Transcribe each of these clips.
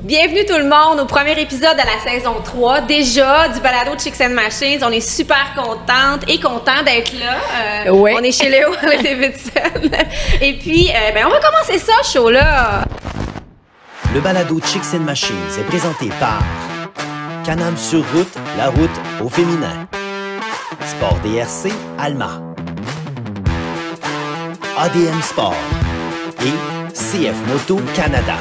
Bienvenue tout le monde au premier épisode de la saison 3, déjà du balado de Chicks and Machines. On est super contentes et contents d'être là. On est chez Léo Davidson. Et puis, on va commencer ça, show-là. Le balado Chicks and Machines est présenté par Can-Am sur route, la route au féminin. Sport DRC, Alma. ADM Sport et CF Moto Canada.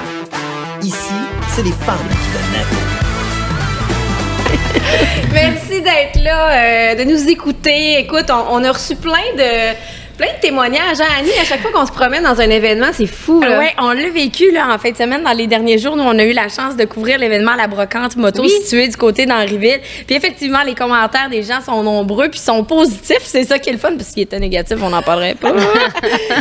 Ici, c'est les femmes qui donnent l'info. Merci d'être là, de nous écouter. Écoute, on a reçu plein de témoignages. Hein, Annie, à chaque fois qu'on se promène dans un événement, c'est fou. Oui, on l'a vécu là, en fin de semaine, dans les derniers jours. Nous, on a eu la chance de couvrir l'événement à la Brocante Moto, situé du côté d'Henryville. Puis effectivement, les commentaires des gens sont nombreux puis sont positifs. C'est ça qui est le fun, parce qu'il était négatif, on n'en parlerait pas.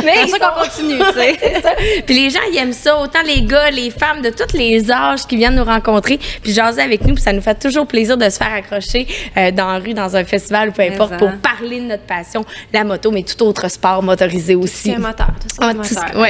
Mais c'est ça qu'on continue, tu sais. C'est ça. Puis les gens, ils aiment ça. Autant les gars, les femmes, de tous les âges qui viennent nous rencontrer, puis jaser avec nous. Puis ça nous fait toujours plaisir de se faire accrocher dans la rue, dans un festival, peu importe, pour parler de notre passion, la moto, mais tout autre sport motorisé aussi. C'est un moteur,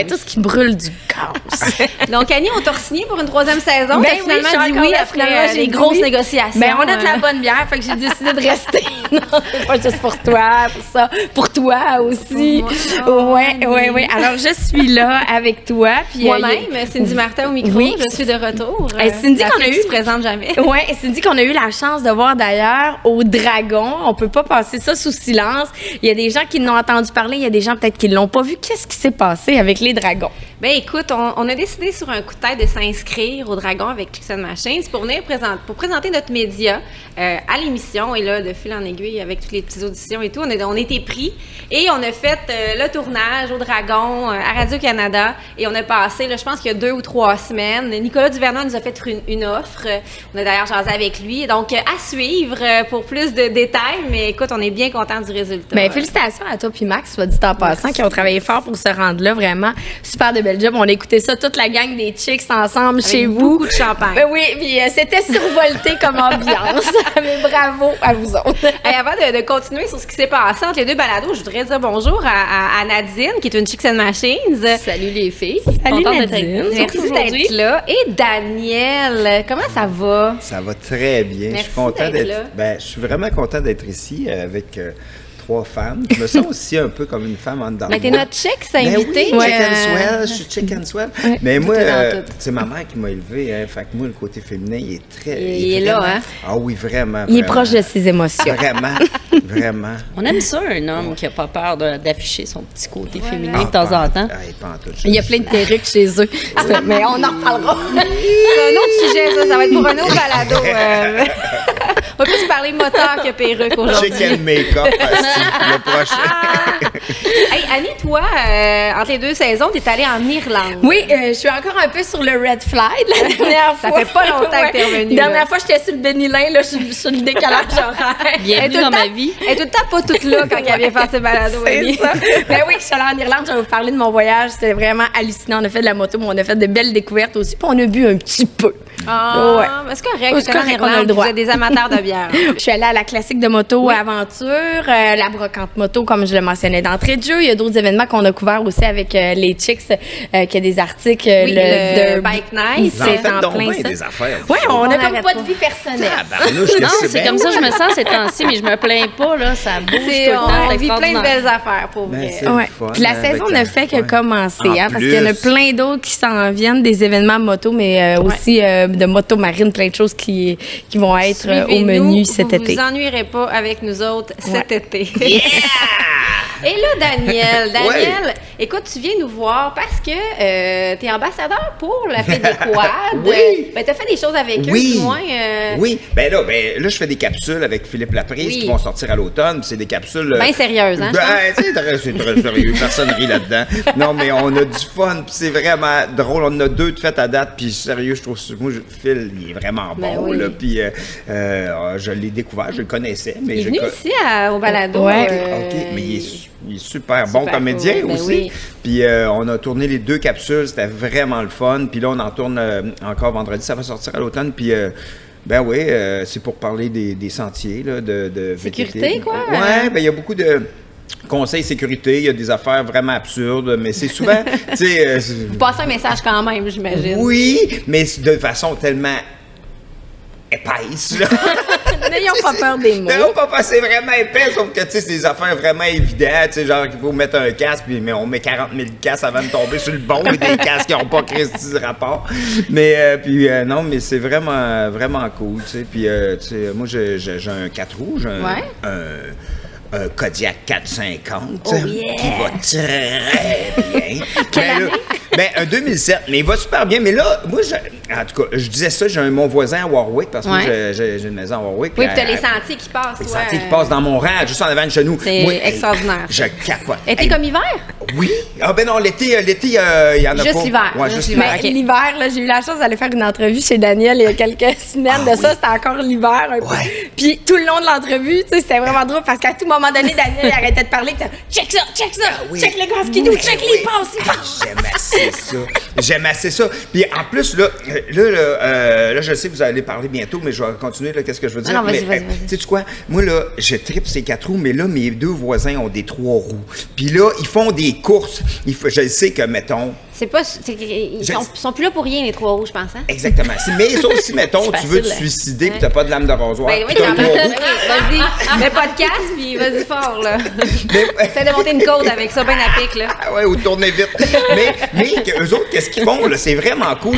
tout ce qui brûle du gaz. Donc, Annie, on t'a re-signé pour une 3e saison. Ben t'as finalement dit oui après les grosses négociations. Ben, on a de la bonne bière, fait que j'ai décidé de rester. Non, c'est pas juste pour toi, pour ça. Pour toi aussi. Oui. Alors, je suis là avec toi. Puis moi-même, Cindy Martin au micro. Oui. Je suis de retour. Cindy qu'on a eu. Se présente jamais. Oui, Cindy qu'on a eu la chance de voir d'ailleurs au Dragon. On peut pas passer ça sous silence. Il y a des gens qui l'ont entendu parler, il y a des gens peut-être qui l'ont pas vu. Qu'est-ce qui s'est passé avec les Dragons? Ben écoute, on a décidé sur un coup de tête de s'inscrire au Dragon avec Chicks and Machines pour venir présenter notre média à l'émission. Et là, de fil en aiguille, avec toutes les petites auditions et tout, on a été pris et on a fait le tournage au Dragon à Radio-Canada et on a passé, là, je pense qu'il y a 2 ou 3 semaines. Nicolas Duvernois nous a fait une offre. On a d'ailleurs jasé avec lui. Donc, à suivre pour plus de détails, mais écoute, on est bien contents du résultat. Bien, félicitations à toi puis Max, soit dit en passant, qui ont travaillé fort pour se rendre là. Vraiment, super de belle job. On a écouté ça, toute la gang des Chicks ensemble avec chez vous. Beaucoup de champagne. Oui, puis c'était survolté comme ambiance. Mais bravo à vous autres. Et avant de continuer sur ce qui s'est passé entre les deux balados, je voudrais dire bonjour à Nadine, qui est une Chicks and Machines. Salut les filles. Salut Contente Nadine. Merci d'être là. Et Daniel, comment ça va? Ça va très bien. Merci je suis content d'être là. je suis vraiment content d'être ici avec 3 femmes. Je me sens aussi un peu comme une femme en dedans. Mais t'es notre Chicks invité. Oui, chick and swell, je suis chick and swell. Mais moi, c'est ma mère qui m'a élevé. Hein, fait que moi, le côté féminin, il est très... Il est là, hein? Ah oui, vraiment. Il est proche de ses émotions. Vraiment. On aime ça, un homme qui n'a pas peur d'afficher son petit côté féminin de temps en temps. Il y a plein de perruques chez eux. Mais on en reparlera. C'est un autre sujet, ça va être pour un autre balado. On va plus parler moteur que perruque aujourd'hui. Chicken make-up, le prochain. Hey, Annie, toi, entre les 2 saisons, t'es allée en Irlande. Oui, je suis encore un peu sur le Red Flag la dernière fois. Ça fait pas longtemps que t'es revenue. La dernière fois, j'étais sur le Bénilin, là, sur le décalage horaire. Bienvenue dans ma vie. Elle est tout le temps pas toute là quand elle vient faire ses balados, Annie. Ben oui, je suis allée en Irlande, je vais vous parler de mon voyage. C'était vraiment hallucinant. On a fait de la moto, mais on a fait de belles découvertes aussi, puis on a bu un petit peu. Mais c'est correct. C'est correct, on a le droit. Vous êtes des amateurs de bière. Je suis allée à la classique de moto Aventure, la Brocante Moto, comme je le mentionnais d'entrée de jeu. Il y a d'autres événements qu'on a couverts aussi avec les Chicks, qui a des articles. Le Bike Night. C'est en plein ça. Des affaires. Oui, on n'a comme pas de vie personnelle. Non, c'est comme ça que je me sens ces temps-ci, mais je me plains pas, là. Ça bouge tout le temps. On vit plein de belles affaires, pour vrai. Puis la saison ne fait que commencer, parce qu'il y en a plein d'autres qui s'en viennent, des événements moto, mais aussi de moto marine, plein de choses qui vont être au menu cet été. Vous vous ennuierez pas avec nous autres cet été. Yeah! Et là, Daniel, écoute, tu viens nous voir parce que tu es ambassadeur pour la Fête des Quads. Oui. Ben, tu as fait des choses avec eux, du moins. Oui. Ben là, je fais des capsules avec Philippe Laprise qui vont sortir à l'automne. C'est des capsules... Bien sérieuses, hein? C'est très sérieux. Personne rit là-dedans. Non, mais on a du fun. Puis c'est vraiment drôle. On en a 2 de fêtes à date. Puis sérieux, je trouve... Moi, Phil, il est vraiment bon. Là, puis je l'ai découvert. Je le connaissais. Mais il est venu ici au balado. OK, mais il est super bon comédien aussi. Oui. Puis on a tourné les 2 capsules, c'était vraiment le fun. Puis là, on en tourne encore vendredi, ça va sortir à l'automne. Puis c'est pour parler des sentiers là, de sécurité, VTT. quoi. Ouais, il y a beaucoup de... conseil sécurité, il y a des affaires vraiment absurdes, mais c'est souvent, tu sais... Vous passez un message quand même, j'imagine. Oui, mais de façon tellement épaisse, là. N'ayons pas peur des mots. Non, pas, c'est vraiment épais, sauf que, tu sais, c'est des affaires vraiment évidentes, tu sais, genre qu'il faut mettre un casque, puis, mais on met 40 000 casques avant de tomber sur le bon, et des casques qui n'ont pas Christy de rapport. Mais, non, mais c'est vraiment, vraiment cool, tu sais, puis, tu sais, moi, j'ai un 4 roues, j'ai un Kodiak 450 qui va très bien. Un 2007, mais il va super bien. Mais là, moi, en tout cas, je disais ça, j'ai mon voisin à Warwick, parce que j'ai une maison à Warwick. Oui, puis t'as les sentiers qui passent. Les sentiers qui passent dans mon rang, juste en avant de chez nous. C'est extraordinaire. Je capote. Été comme hiver? Oui. Ah ben non, l'été, il y en a pas. Juste l'hiver. Ouais, juste l'hiver. Mais l'hiver, là, j'ai eu la chance d'aller faire une entrevue chez Daniel il y a quelques semaines de ça. C'était encore l'hiver un peu. Puis tout le long de l'entrevue, tu sais, c'était vraiment drôle parce qu'à tout moment donné, Daniel il arrêtait de parler. Check ça, check check les gars skidoo, check les passes. J'aime assez ça. Puis en plus, là, je sais que vous allez parler bientôt, mais je vais continuer, là, qu'est-ce que je veux dire. Non, vas-y. Sais-tu quoi? Moi, là, je tripe ces 4 roues, mais là, mes 2 voisins ont des 3 roues. Puis là, ils font des courses. Je sais que, mettons... Ils sont plus là pour rien, les 3 roues, je pense. Hein? Exactement. Mais sauf si, mettons, tu veux te suicider puis t'as pas de lame de rasoir. Ben oui, vas-y. Mets pas de casque puis vas-y fort, là. Essaie de monter une côte avec ça, ben à pic, là. Ah ouais, ou tourner vite. mais eux autres, qu'est-ce qu'ils font, là? C'est vraiment cool.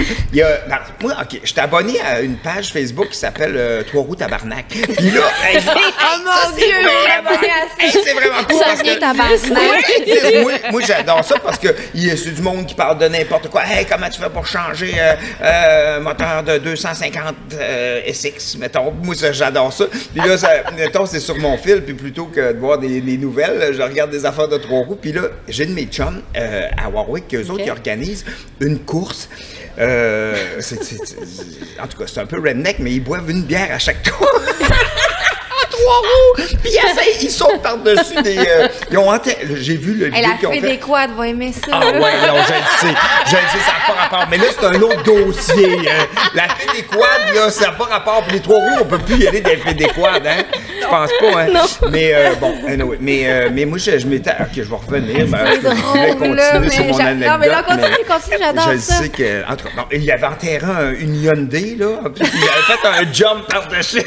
Moi, OK, je suis abonné à une page Facebook qui s'appelle 3 roues tabarnak. Puis là, oh mon Dieu, c'est vraiment cool. Ça vient tabarnak. Moi, j'adore ça parce que c'est du monde qui parle de n'importe quoi. Hey, comment tu fais pour changer un moteur de 250 SX, mettons. Moi, j'adore ça. Puis là, mettons, c'est sur mon fil, puis plutôt que de voir des nouvelles, je regarde des affaires de 3 roues. Puis là, j'ai de mes chums à Warwick, qu'eux autres, qui organisent une course. En tout cas, c'est un peu redneck, mais ils boivent une bière à chaque tour. 3 roues! Puis ils sautent par-dessus des... j'ai vu le vidéo qu'ils ont fait. La Fédéquade va aimer ça. Ah ouais, non, je le sais, ça n'a pas rapport. Mais là, c'est un autre dossier. La Fédéquade, là, ça n'a pas rapport. Puis les 3 roues, on peut plus y aller des Fédéquades, hein? Je pense pas, hein? Non. Mais anyway, mais moi, je m'étais... OK, je vais revenir. Je vais continuer sur mon anecdote. Non, mais là, continue, j'adore ça. Je sais que... En tout cas, il avait enterré une Hyundai, là. Puis il avait fait un jump par-dessus.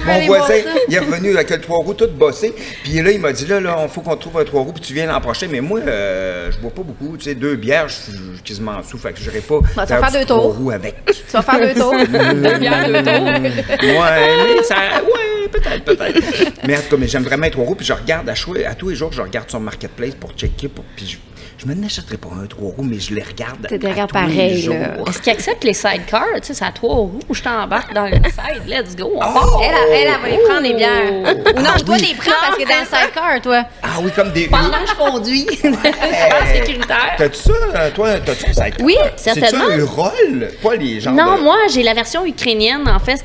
Mon voisin, il est revenu avec le 3 roues tout bossé. Puis là, il m'a dit, là, il faut qu'on trouve un 3 roues, puis tu viens l'an prochain. Mais moi, je bois pas beaucoup. Tu sais, 2 bières, je suis quasiment sous. Fait que je n'irai pas tu vas faire 2 tours. Roues avec. Tu vas faire 2 tours. 2 bières, 2 tours. Mais ça... Ouais, peut-être. Mais en tout cas, mais j'aime vraiment les 3 roues. Puis je regarde à tous les jours, je regarde sur Marketplace pour checker. Puis je me n'achèterais pas un 3 roues, mais je les regarde. Tu les regardes pareil, là. Est-ce qu'ils acceptent les sidecars? Tu sais, c'est à 3 roues, je t'embarque dans le side, let's go. Elle va les prendre, les bières. Ou non, toi, les prends parce que dans le sidecar, toi. Ah oui, comme des... Pendant que je conduis. C'est sécuritaire. T'as-tu ça, toi? T'as-tu un sidecar? Oui, certainement. C'est-tu un roll? Pas les gens Non, moi, j'ai la version ukrainienne. En fait,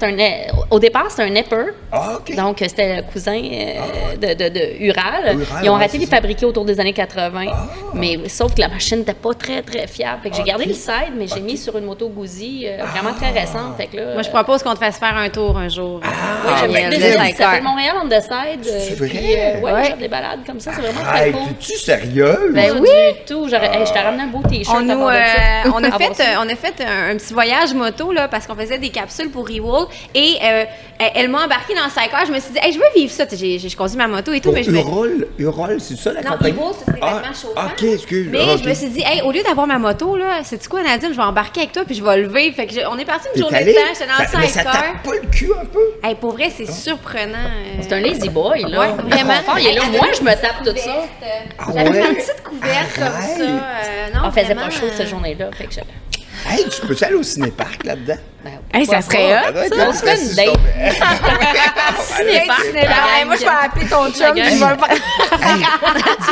au départ, c'était un Epper. Ah, OK. Donc, c'était le cousin de Ural. Ils ont arrêté de les fabriquer autour des années 80. Mais sauf que la machine n'était pas très, très fiable. Fait que j'ai gardé le side, mais j'ai mis sur une moto Gouzi vraiment très récente. Fait que là, moi, je propose qu'on te fasse faire un tour un jour. Oui, j'aime bien le sidecar. Ça s'appelle Montréal on the side. C'est vrai? Oui, je fais des balades comme ça. C'est vraiment très cool. Es-tu sérieux? Ben oui. Du tout. Je t'ai ramené un beau T-shirt. On a fait un petit voyage moto là, parce qu'on faisait des capsules pour Rewool. Et elle m'a embarqué dans le sidecar. Je me suis dit, hey, je veux vivre ça. J'ai conduit ma moto et tout. Urol, c'est ça la compagnie? Non, Rewool, c'est vêtements chauffants. OK, excuse. Mais je me suis dit, hey, au lieu d'avoir ma moto, là, sais-tu quoi, Nadine, je vais embarquer avec toi puis je vais lever. Fait que on est parti une journée de temps, j'étais dans le sidecar. Mais ça tape pas le cul un peu? Hey, pour vrai, c'est surprenant. C'est un lazy boy, là. Ouais, vraiment. Il est là, moi, je me tape tout ça. J'avais une petite couverte comme ça. On faisait pas chaud cette journée-là, fait que je... Hey, tu peux aller au ciné-parc là-dedans? Hey, ça serait hot. On se fait une date. Ciné-parc. Moi, je vais appeler ton chum. Tu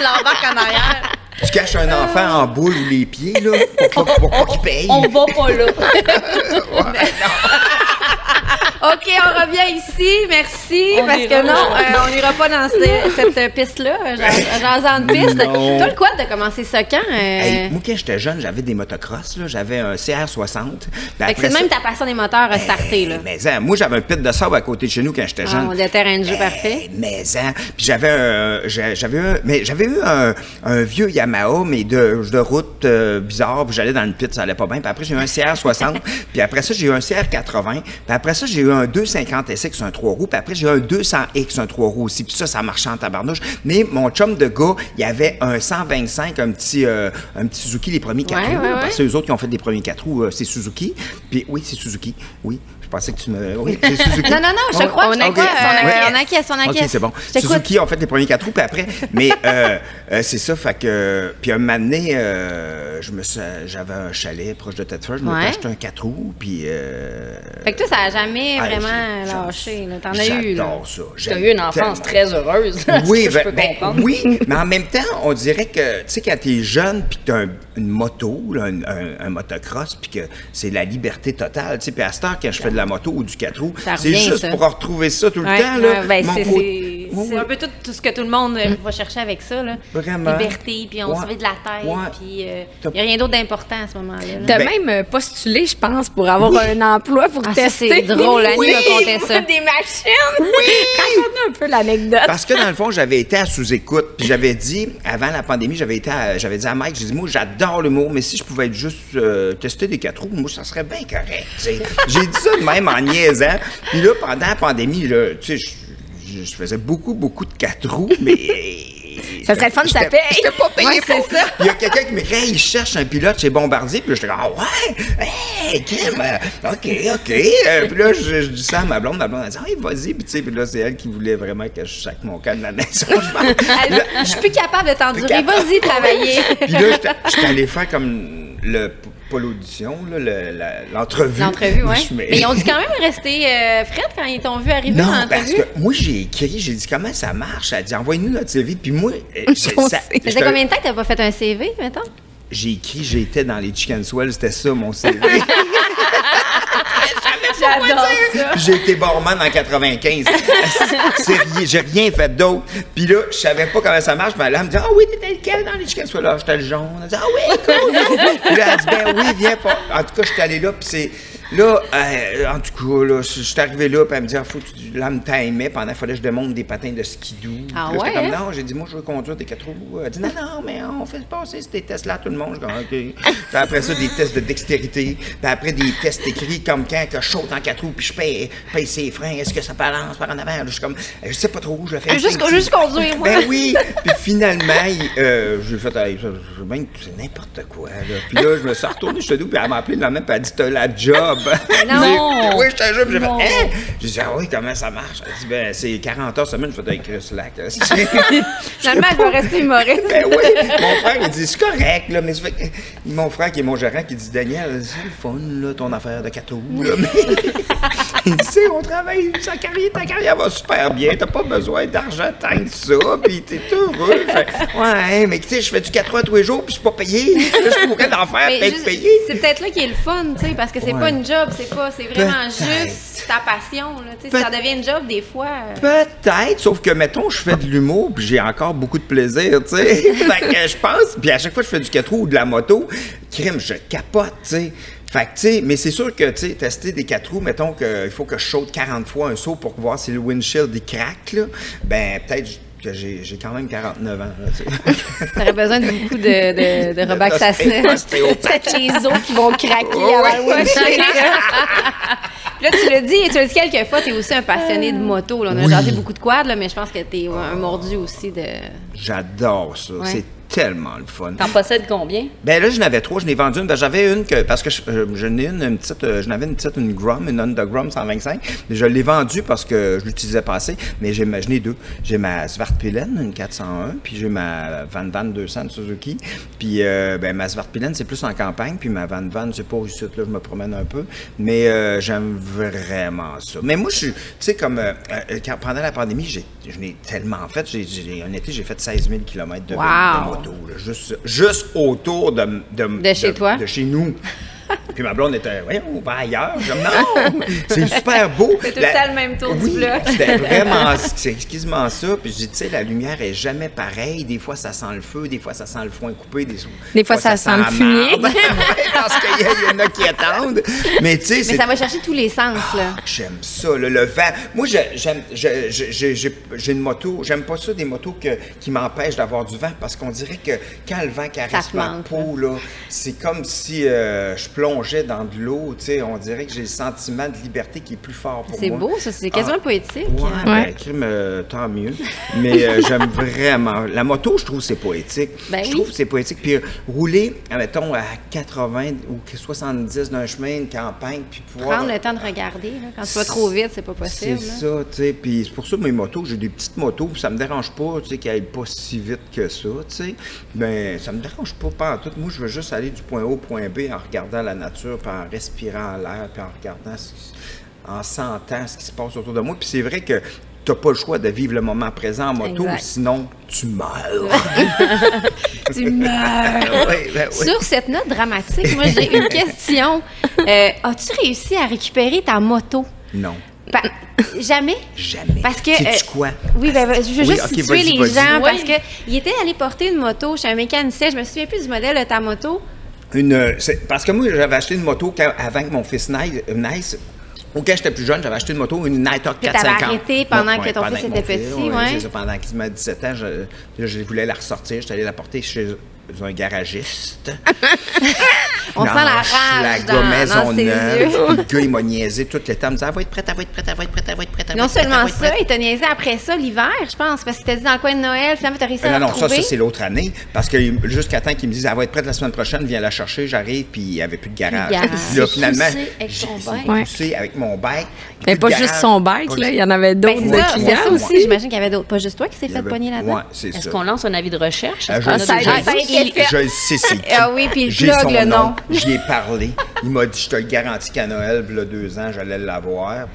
l'embarques en arrière. Tu caches un enfant en boule ou les pieds, là, pour pas qu'il paye. On va pas là. Oh, OK, on revient ici. Merci. Parce que non, on n'ira pas dans cette piste-là. Jasante piste. Non. Toi, le quad, t'as commencé ça quand? Hey, moi, quand j'étais jeune, j'avais des motocross. J'avais un CR60. Fait que c'est même ta passion des moteurs à starter. Là. Mais moi, j'avais un pit de sable à côté de chez nous quand j'étais jeune. Le terrain de jeu parfait. Mais puis j'avais eu un vieux Yamaha, mais de route bizarre. Puis j'allais dans le pit, ça allait pas bien. Puis après, j'ai eu un CR60. Puis après ça, j'ai eu un CR80. Puis après ça, j'ai eu un 250SX, un 3 roues. Puis après, j'ai eu un 200X, un 3 roues aussi. Puis ça marchait en tabarnouche. Mais mon chum de gars, il y avait un 125, un petit Suzuki, les premiers 4 roues. Parce que les autres qui ont fait des premiers 4 roues, c'est Suzuki. Puis oui, c'est Suzuki. Oui. Je pensais que tu me... Oui, c'est Suzuki. Non, je te crois. On acquiesce. OK, c'est bon. Suzuki ont fait les premiers 4 roues, puis après... Mais c'est ça, fait que... Puis un moment donné, j'avais un chalet proche de Thetford, je m'étais acheté un 4 roues, puis... Fait que toi, ça n'a jamais vraiment lâché. T'en as eu. J'adore ça. Tu as eu une enfance très heureuse. Oui, je peux comprendre. Oui, mais en même temps, on dirait que, tu sais, quand t'es jeune, puis que t'as une moto, là, un motocross, puis que c'est la liberté totale, tu sais, puis à cette heure, quand je fais de la moto ou du 4 roues, c'est juste pour retrouver ça tout le temps, là. C'est un peu tout ce que tout le monde va chercher avec ça, là. Vraiment. Liberté, puis on se vide de la tête, puis il n'y a rien d'autre d'important à ce moment-là. T'as même postulé, je pense, pour avoir un emploi pour tester. C'est drôle, Annie me contait ça. Des machines. Oui! Raconte-nous un peu l'anecdote. Parce que dans le fond, j'avais été à sous-écoute, puis j'avais dit, avant la pandémie, j'avais dit à Mike, j'ai dit, moi, j'adore l'humour, mais si je pouvais être juste tester des 4 roues, moi, ça serait bien correct. J'ai dit ça de même en niaisant. Puis là, pendant la pandémie, là, tu sais, je faisais beaucoup de 4 roues, mais... Ça serait le fun, ça paye. J'étais pas payé pour ça. Il y a quelqu'un qui m'écrit, il cherche un pilote chez Bombardier, puis là, j'étais comme, ah ouais, hey, Kim, OK. Puis là, je dis ça à ma blonde a dit, hey, vas-y, puis tu sais, puis là, c'est elle qui voulait vraiment que je sac mon cas de la maison. Je suis plus capable de t'endurer, vas-y, travailler. Puis là, j'étais allé faire comme pas l'audition, l'entrevue. L'entrevue, oui. Mais ils ont dû quand même rester Fred quand ils t'ont vu arriver dans l'entrevue. Parce que moi, j'ai dit comment ça marche. Elle a dit, envoyez-nous notre CV. Puis moi, ça faisait combien de temps que t'as pas fait un CV, mettons? J'ai écrit, j'étais dans les Chicken Swell, c'était ça mon CV. J'adore ça. J'ai été barman en 95. J'ai rien fait d'autre. Puis là, je savais pas comment ça marche. Mais là, elle me dit, ah oui, t'étais lequel dans les Chicken Swell? Là, j'étais le jaune. Elle dit, ah oui, cool. Puis là, elle dit, ben oui, viens pas. En tout cas, j'étais allé là, puis c'est... Là, en tout cas, là, je suis arrivé là, puis elle me dit, faut que tu me timais. Pendant, il fallait que je démonte des patins de skidoo. Ah là, ouais? Comme, non, j'ai dit, moi, je veux conduire des 4 roues. Elle dit, non, mais on fait passer ces tests-là à tout le monde. Je dis, OK. Puis après ça, des tests de dextérité. Puis après, des tests écrits comme quand que je saute en 4 roues, puis je paye ses freins. Est-ce que ça balance par en avant? Là, je suis comme, je sais pas trop où je le fais. Juste conduire, moi. Ben oui. Puis finalement, j'ai fait, c'est n'importe quoi. Là. Puis là, je me suis retourné chez nous, puis elle m'a appelé le lendemain, puis elle a dit, t'as la job. Non! Oui, je te jure, j'ai fait, hein? J'ai dit, ah oui, comment ça marche? Elle dit, ben, c'est 40 heures semaine, je fais avec Chris Lac. Finalement, elle va rester humoriste. Ben oui, mon frère, il dit, c'est correct, là, mais mon frère, qui est mon gérant, qui dit, Daniel, c'est le fun, là, ton affaire de 4 roues, là, mais... Il dit, on travaille, ta carrière va super bien, t'as pas besoin d'argent tant que ça, pis t'es heureux. Ouais, mais tu sais, je fais du 4 heures tous les jours, pis je suis pas payé. Là, je pourrais d'en faire, être payé. C'est peut-être là qui est le fun, tu sais, parce que c'est pas une job, c'est vraiment juste ta passion, là, tu sais, ça devient une job des fois. Peut-être, sauf que, mettons, je fais de l'humour, puis j'ai encore beaucoup de plaisir, tu sais. Fait que je pense, puis à chaque fois que je fais du 4 roues ou de la moto, crime, je capote, tu sais. Fait que, tu sais, mais c'est sûr que, tu sais, tester des 4 roues, mettons qu'il faut que je saute 40 fois un saut pour voir si le windshield, il craque, là, ben, peut-être que j'ai quand même 49 ans, là, tu sais. T'aurais besoin de beaucoup de relaxation. Peut-être les os qui vont craquer avant le windshield. Là, tu l'as dit quelques fois, tu es aussi un passionné de moto. Là. On a jasé beaucoup de quad, là, mais je pense que tu es un mordu aussi de... J'adore ça. Ouais. C'est tellement le fun. T'en possèdes combien? Ben là, j'en avais 3, je n'ai vendu une. Ben, j'avais une parce que j'avais une Grom, une Honda Grom 125. Mais je l'ai vendue parce que je l'utilisais pas assez. Mais j'en ai 2. J'ai ma Svartpilen, une 401, puis j'ai ma Van 200 de Suzuki. Puis ben, ma Svartpilen, c'est plus en campagne, puis ma Van, c'est pas ici, là, je me promène un peu. Mais j'aime vraiment ça. Mais moi, je suis, tu sais, comme pendant la pandémie, je n'ai tellement fait. Un été, j'ai fait 16 000 km de moto. Là, juste autour de chez toi? De chez nous. Puis ma blonde était, voyons, on va ailleurs. Je dis, non, c'est super beau. C'est tout le temps le même tour du bloc. C'était vraiment, c'est quasiment ça. Puis je dis, tu sais, la lumière est jamais pareille. Des fois, ça sent le feu, des fois, ça sent le foin coupé, des fois ça sent le fumier. Parce qu'il y en a qui attendent. Mais tu sais, mais ça va chercher tous les sens, là. J'aime ça, là, le vent. Moi, j'ai une moto. J'aime pas ça, des motos qui m'empêchent d'avoir du vent, parce qu'on dirait que quand le vent caresse ma peau, là, c'est comme si je plongeais dans de l'eau. Tu sais, on dirait que j'ai le sentiment de liberté qui est plus fort pour moi. C'est beau, ça. C'est quasiment poétique. Ouais, tant mieux. Mais j'aime vraiment. La moto, je trouve que c'est poétique. Je trouve que c'est poétique. Puis rouler, mettons, à 80 ou 70 d'un chemin, une campagne, puis pouvoir... Prendre le temps de regarder. Là. Quand tu vas trop vite, c'est pas possible. C'est ça, tu sais. Puis c'est pour ça que mes motos, j'ai des petites motos, puis ça me dérange pas, tu sais, qu'elles aillent pas si vite que ça, tu sais. Ben, ça me dérange pas en tout. Moi, je veux juste aller du point A au point B en regardant la nature, puis en respirant l'air, puis en regardant, en sentant ce qui se passe autour de moi. Puis c'est vrai que t'as pas le choix de vivre le moment présent en moto, sinon tu meurs. Tu meurs. Oui. Sur cette note dramatique, moi, j'ai une question. As-tu réussi à récupérer ta moto? Non. Jamais? Jamais. Parce que. Sais-tu quoi? Oui, je veux juste situer les gens, Oui. parce qu'il était allé porter une moto chez un mécanicien. Je me souviens plus du modèle de ta moto. Parce que moi, j'avais acheté une moto avant que mon fils naisse. Ou quand j'étais plus jeune, j'avais acheté une moto, une Nighthawk 450. Que t'avais arrêté pendant que ton fils était petit, c'est ça, pendant qu'il m'a 17 ans, je voulais la ressortir. J'étais allé la porter chez un garagiste. On sent la rage dans ses yeux. Le gars, il m'a niaisé tout le temps. Il me disait, elle va être prête. Non seulement ça, il t'a niaisé après ça, l'hiver, je pense, parce qu'il t'a dit dans le coin de Noël, finalement, t'as réussi à la retrouver. Ça, c'est l'autre année. Parce que jusqu'à temps qu'il me dise, elle va être prête la semaine prochaine, viens la chercher, j'arrive, puis il n'y avait plus de garage. Là, finalement, j'ai poussé avec mon bike. Mais pas juste son bike, là, il y en avait d'autres de clients aussi. J'imagine qu'il y avait d'autres. Pas juste toi qui s'est fait pogner là-dedans. Oui, c'est ça. Est-ce qu'on lance un avis de recherche? Je le sais, c'est qui. Ah oui, puis il plug le nom. J'y ai parlé. Il m'a dit, je te le garantis qu'à Noël, il y a 2 ans, j'allais l'avoir.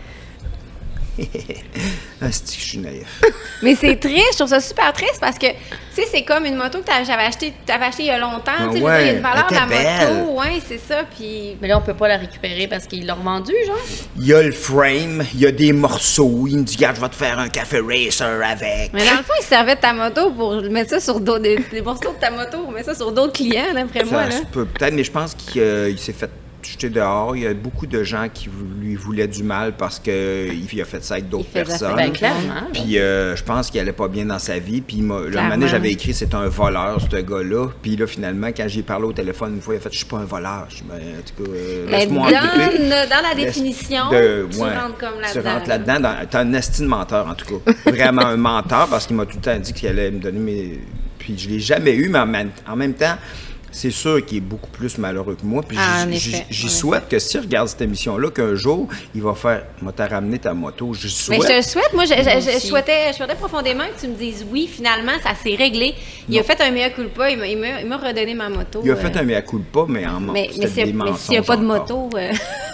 C'est que je suis naïf. Mais c'est triste, je trouve ça super triste parce que, tu sais, c'est comme une moto que t'avais acheté il y a longtemps. Tu sais, il y a une valeur de la moto. Oui, c'est ça. Puis... Mais là, on peut pas la récupérer parce qu'ils l'ont revendue, genre? Il y a le frame, il y a des morceaux. Il me dit, regarde, je vais te faire un café racer avec. Mais dans le fond, il servait de ta moto pour mettre ça sur d'autres, des morceaux de ta moto pour mettre ça sur d'autres clients, d'après moi. Ça se peut peut-être, mais je pense qu'il s'est fait jeter dehors. Il y a beaucoup de gens qui lui voulaient du mal parce qu'il a fait ça avec d'autres personnes. Ben, clairement. Puis je pense qu'il allait pas bien dans sa vie. Puis le moment donné, j'avais écrit, c'est un voleur, ce gars-là. Puis là, finalement, quand j'ai parlé au téléphone une fois, il a fait, je suis pas un voleur. Je dis, en tout cas, laisse-moi en douter. Dans la définition, tu rentres comme là-dedans. Tu rentres là-dedans. T'es un esti de menteur, en tout cas. Vraiment un menteur, parce qu'il m'a tout le temps dit qu'il allait me donner mes... Puis je l'ai jamais eu, mais en même temps, c'est sûr qu'il est beaucoup plus malheureux que moi. Puis j'y souhaite que s'il regarde cette émission-là, qu'un jour, il va faire « Moi, t'as ramené ta moto ». Je souhaite. Mais je te le souhaite. Moi, je souhaitais profondément que tu me dises « Oui, finalement, ça s'est réglé. Il a fait un mea culpa. Il m'a redonné ma moto. » Il a fait un mea culpa, mais en mais s'il n'y a pas de moto,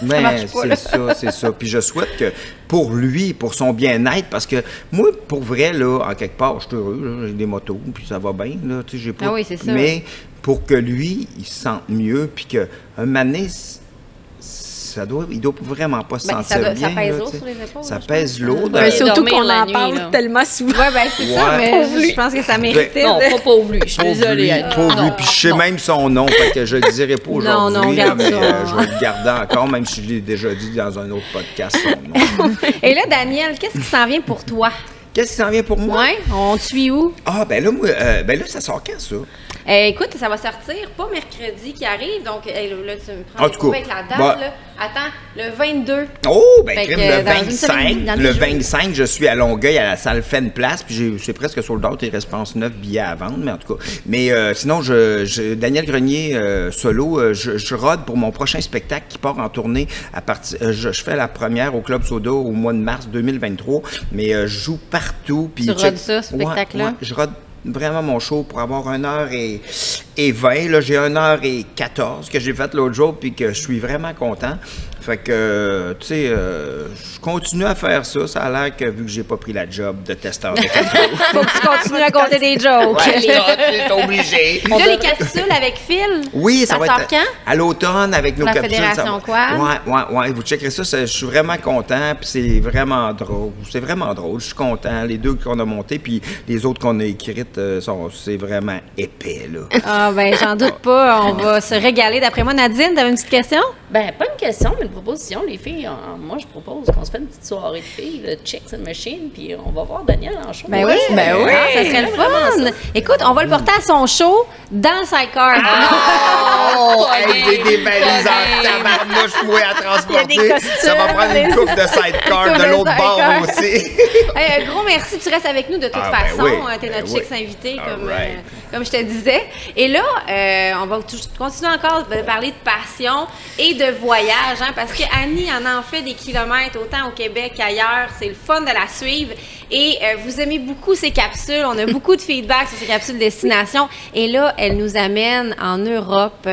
ça marche pas. C'est ça. Puis je souhaite que pour lui, pour son bien-être, parce que moi, pour vrai, là, en quelque part, je suis heureux. Là, j'ai des motos, puis ça va bien. Là, j'ai pas... Ah oui, c'est ça. Mais pour que lui, il se sente mieux, puis qu'un moment donné, il doit vraiment pas se sentir bien. Ça pèse lourd sur les épaules. Ça pèse lourd. Surtout qu'on en parle tellement souvent. Oui, ben c'est ça, mais je pense que ça méritait. Non, pas pauvre lui. Je suis désolée. Pauvre lui, puis je sais même son nom, fait que je le dirai pas aujourd'hui, mais je vais le garder encore, même si je l'ai déjà dit dans un autre podcast, son nom. Et là, Daniel, qu'est-ce qui s'en vient pour toi? Qu'est-ce qui s'en vient pour moi? Oui, on te suit où? Ah, ben là, ça sort quand, ça? Écoute, ça va sortir pas mercredi qui arrive, donc là, tu me prends avec la date, là. Attends, le 22. Oh, ben le 25, je suis à Longueuil, à la salle Fenn Place, puis c'est presque sold out, il reste, je pense, 9 billets à vendre, mais en tout cas. Mais sinon, Daniel Grenier, solo, je rôde pour mon prochain spectacle qui part en tournée à partir... je fais la première au Club Soda au mois de mars 2023, mais je joue partout. Puis tu rodes ça, ce spectacle-là? Ouais, je rôde vraiment mon show pour avoir 1h20. Là, j'ai 1h14 que j'ai fait l'autre jour, puis que je suis vraiment content. Fait que, tu sais, je continue à faire ça. Ça a l'air que, vu que j'ai pas pris la job de testeur de capsules. Faut que tu continues à compter des jokes. Ouais, t'es obligé. Là, les capsules avec Phil, Oui, ça va sort être quand? à l'automne avec nos La capsules. Fédération Quad. Ouais. Vous checkerez ça. Je suis vraiment content. Puis c'est vraiment drôle. C'est vraiment drôle. Je suis content. Les deux qu'on a montés, puis les autres qu'on a écrites, c'est vraiment épais, là. Ah, ben, j'en doute pas. On va se régaler. D'après moi, Nadine, t'avais une petite question? Ben, pas une question, mais une proposition. Les filles, moi, je propose qu'on se fasse une petite soirée de filles, de Chicks and Machine, puis on va voir Daniel en show. Ben oui, ça serait le fun. Écoute, on va le porter à son show dans le sidecar. Oh! Hey, des valises en tabarnouche, moi, à transporter. Ça va prendre une coupe de sidecar de l'autre bord aussi. Hey, un gros merci. Tu restes avec nous de toute façon. Ben oui, T'es notre Chicks invité, Right. comme je te disais. Et là, on va continuer encore de parler de passion et de voyage, hein, parce que Annie en fait des kilomètres autant au Québec qu'ailleurs. C'est le fun de la suivre. Et vous aimez beaucoup ces capsules. On a beaucoup de feedback sur ces capsules destination. Et là, elle nous amène en Europe,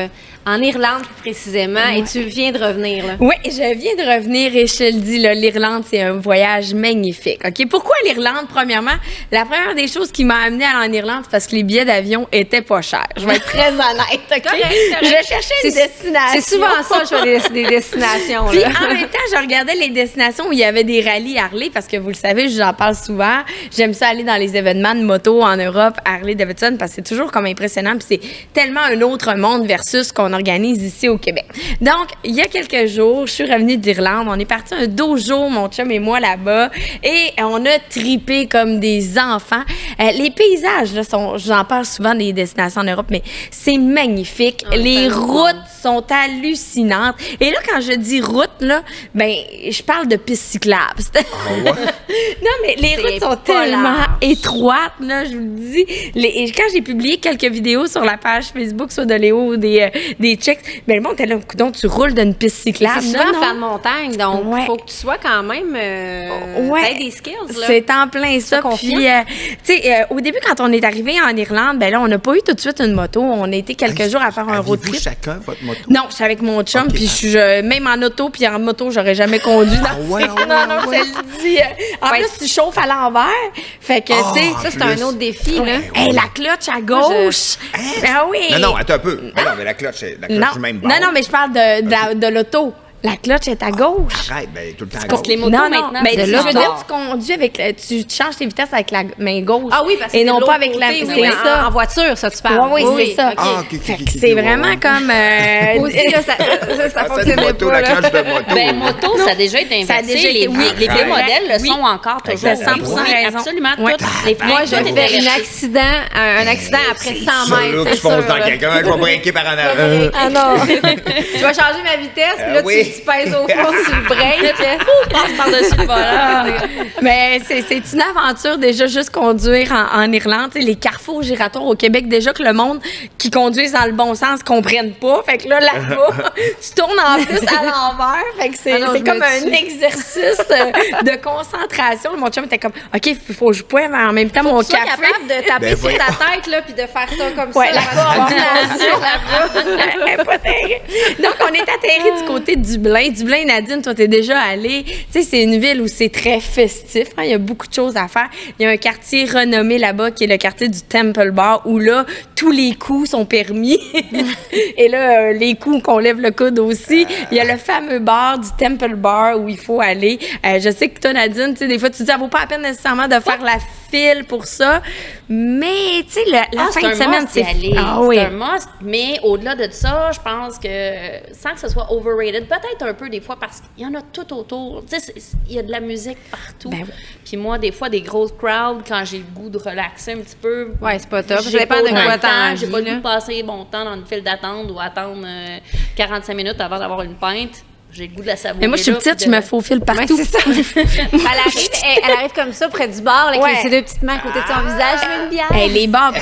en Irlande plus précisément. Ouais. Et tu viens de revenir, là. Oui, je viens de revenir et je te le dis, là, l'Irlande, c'est un voyage magnifique. OK? Pourquoi l'Irlande? Premièrement, la première des choses qui m'a amenée en Irlande, c'est parce que les billets d'avion étaient pas chers. Je vais être très honnête, OK? Correct. Je cherchais une destination. C'est souvent ça, je fais des destinations. Puis là. en même temps, je regardais les destinations où il y avait des rallyes Harley, parce que vous le savez, j'en parle souvent. J'aime ça aller dans les événements de moto en Europe, Harley-Davidson, parce que c'est toujours comme impressionnant. Puis c'est tellement un autre monde versus ce qu'on organise ici au Québec. Donc, il y a quelques jours, je suis revenue d'Irlande. On est parti un dojo, mon chum et moi, là-bas. Et on a tripé comme des enfants. Les paysages, là, j'en parle souvent des destinations en Europe, mais c'est magnifique. Les routes sont hallucinantes. Et là, quand je dis route, là, ben, je parle de pistes cyclables. Non, mais les routes sont tellement étroites, là, je vous le dis. Quand j'ai publié quelques vidéos sur la page Facebook, soit de Léo ou des chicks, ben, le monde était là, donc tu roules d'une piste cyclable. C'est souvent flanc de montagne, donc il faut que tu sois quand même t'aies des skills, là. C'est en plein ça. Puis, tu sais, au début, quand on est arrivé en Irlande, ben là, on n'a pas eu tout de suite une moto. On a été quelques jours à faire un road trip. Chacun votre moto? Non, je suis avec mon chum, puis même en auto, puis en moto, j'aurais jamais conduit. Non, je te le dis. En plus, tu chauffes à l'envers. Fait que, tu sais, ça, c'est un autre défi, là. Hey, la clutch à gauche. Ben oui. Non, attends un peu. Non, mais la clutch est même bonne. Non, mais je parle de l'auto. La clutch est à gauche. Arrête, ben tout le temps à Parce gauche. que les motos, maintenant, mais c'est je veux dire, tu conduis avec... tu changes tes vitesses avec la main gauche. Ah oui, parce que et non pas avec la... Oui, c'est ça. En voiture, ça, tu parles. Oui, c'est ça. Ah, ok, c'est vraiment comme... Aussi, là, ça fonctionnait pas, la là. cloche de moto. Ben, moto, ça a déjà été inversé. Ça a déjà été- oui, les vieux exact. modèles le Oui. sont encore toujours. T'as 100% Oui, raison. absolument. Ouais. Toutes les Moi, freins, je tout est fais inversé. un accident après 100 Ça, là, mètres, que c'est je fonce sûr, dans là. quelqu'un, je vais breaker par en avant. Ah non! Je vais changer ma vitesse, puis là, oui. tu pèses au fond sur le break. Passe par-dessus le volant. Mais c'est une aventure déjà juste conduire en Irlande. Tu sais, les carrefours giratoires au Québec, déjà que le monde qui conduise dans le bon sens comprenne pas. Fait que là-bas, tu tournes en plus à l'envers. Fait que c'est comme un exercice de concentration. Mon chum était comme, OK, il faut que je poive en même temps mon Tu sois café. capable de taper Ben, sur voyons. ta tête, là, puis de faire ça comme Ouais, ça. la coordination, Pas terrible. Donc, on est atterri du côté de Dublin. Dublin, Nadine, toi, t'es déjà allée. Tu sais, c'est une ville où c'est très festif. Hein? Il y a beaucoup de choses à faire. Il y a un quartier renommé là-bas qui est le quartier du Temple Bar où là, tous les coups sont permis. Et là, les coups qu'on lève le coude aussi. Il y a le fameux bar du Temple Bar où il faut aller. Je sais que toi, Nadine, tu sais, des fois, tu te dis, ça vaut pas la peine nécessairement de faire la file pour ça. Mais, tu sais, la fin de semaine, c'est... C'est un must, mais au-delà de ça, je pense que, sans que ce soit overrated, peut-être un peu des fois, parce qu'il y en a tout autour. Tu sais, il y a de la musique partout. Ben oui. Puis moi, des fois, des grosses crowds, quand j'ai le goût de relaxer un petit peu... Ouais, c'est pas top. Ça J'ai dépend pas de quoi le temps, t'as j'ai envie, pas le goût là. de passer mon temps dans une file d'attente ou attendre 45 minutes avant d'avoir une pinte. j'ai le goût de la savourer. Mais moi, je suis petite, je me faufile partout. Ouais, c'est ça. elle arrive comme ça près du bar, là, avec ses 2 petites mains à côté de son visage. Je veux une bière. Hey, les bars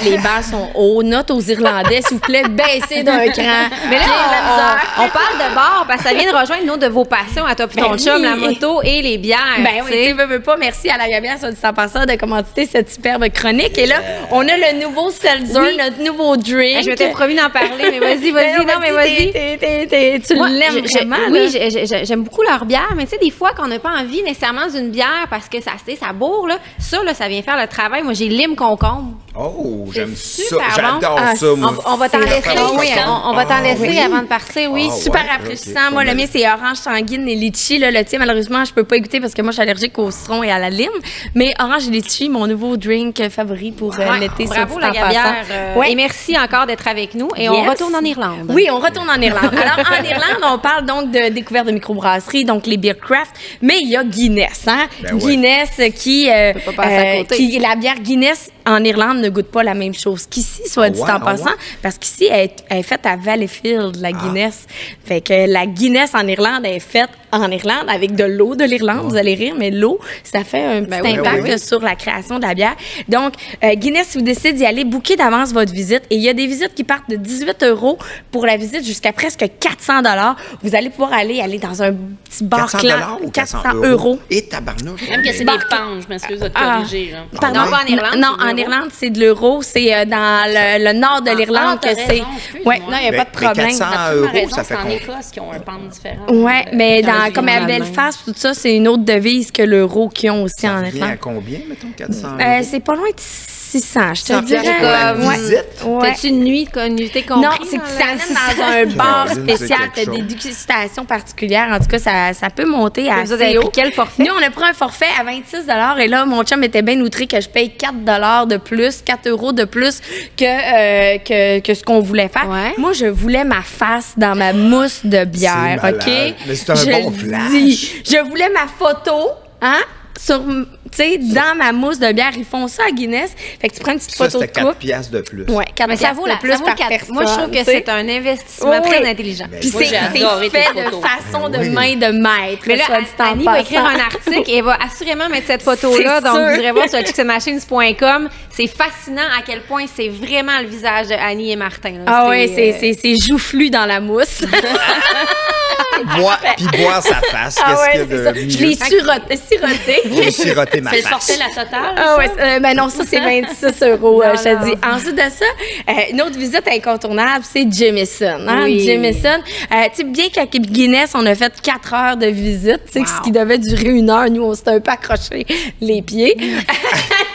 sont aux notes aux Irlandais, s'il vous plaît, baissez d'un cran. Mais là, on parle de bar parce que ça vient de rejoindre une autre de vos passions à toi puis ton chum, la moto et les bières. Ben oui, tu veux pas. Merci à la Gabière, soit dit en passant, de commanditer cette superbe chronique. Et là, on a le nouveau seltzer, notre nouveau drink. Je m'étais promis d'en parler, mais vas-y. Non, mais vas-y. Tu l'aimes vraiment? Oui, j'aime beaucoup leur bière, mais tu sais, des fois, qu'on n'a pas envie nécessairement d'une bière parce que ça bourre, là, ça vient faire le travail. Moi, j'ai lime concombre. Oh, j'aime ça. Super J'adore bon. ça, moi. On va t'en laisser, on va t'en laisser avant de partir, oui. Super rafraîchissant. Moi, le mien, c'est orange sanguine et litchi. Là, le tien, malheureusement, je peux pas goûter parce que moi, je suis allergique au citron et à la lime. Mais orange et litchi, mon nouveau drink favori pour l'été. Bravo, la Gabière. Et merci encore d'être avec nous. Et on retourne en Irlande. Oui, on retourne en Irlande. Alors, en Irlande, on parle donc de découverte de microbrasserie, donc les beer craft. Mais il y a Guinness, hein? Guinness qui la bière Guinness en Irlande ne goûte pas la même chose qu'ici, soit dit en passant, parce qu'ici, elle est faite à Valleyfield, la Guinness. Fait que la Guinness en Irlande est faite en Irlande avec de l'eau de l'Irlande. Vous allez rire, mais l'eau, ça fait un petit impact sur la création de la bière. Donc, Guinness, si vous décidez d'y aller, booker d'avance votre visite. Et il y a des visites qui partent de 18 € pour la visite jusqu'à presque 400 $. Vous allez pouvoir aller dans un petit bar 400 clan. ou 400 € Et tabarnouche. Même que c'est des pounds, je m'excuse de te corriger. Pardon, pas en Irlande. Non, en Irlande, c'est de l'euro. C'est dans le nord de l'Irlande que c'est. Oui, non, il n'y a pas de problème. 400 €, ça fait en combien? Écosse qui ont un pound différent. Oui, mais comme à Belfast, tout ça, c'est une autre devise que l'euro qu'ils ont aussi en Ça vient Irlande. à combien, mettons, 400 €? C'est pas loin de 600, je te Ça dirais. fait comme une visite? T'as-tu une nuitée comprise? Non, c'est que ça amène dans un bar Caroline, spécial. c'est T'as quelque des dégustations particulières. En tout cas, ça peut monter à Vous avez pris quel forfait? Nous, on a pris un forfait à 26 $. Et là, mon chum était bien outré que je paye 4 $ de plus, 4 € de plus que ce qu'on voulait faire. Ouais. Moi, je voulais ma face dans ma mousse de bière, C'est OK? malade. Mais c'est un Je bon le flash. dis. Je voulais ma photo, hein? Dans ma mousse de bière, ils font ça à Guinness. Fait que tu prends une petite Ça, photo de c'était 4 coupe. piastres de plus. Ouais, 4 Mais ça vaut de plus par personne. Moi, je trouve que tu sais. c'est un investissement très intelligent. Puis Moi, j'ai adoré tes fait de photos. façon de main de maître. Mais là, soit dit en Annie va passant. écrire un article et elle va assurément mettre cette photo-là. C'est Donc, sûr. vous irez voir sur chicksandmachines.com. C'est fascinant à quel point c'est vraiment le visage de Annie et Martin. Là. Ah oui, c'est joufflu dans la mousse. Boire sa face. Qu'est-ce qu'il y a de mieux? Je l'ai siroté. J'ai siroté ma C'est le face. forfait la totale. Ah ouais, ben non, ça c'est 26 €, je te non. dis. Ensuite de ça, une autre visite incontournable, c'est Jameson. Hein? Oui. Jameson, tu sais, bien qu'à Guinness, on a fait 4 heures de visite, tu sais, ce qui devait durer 1 heure, nous, on s'était un peu accroché les pieds.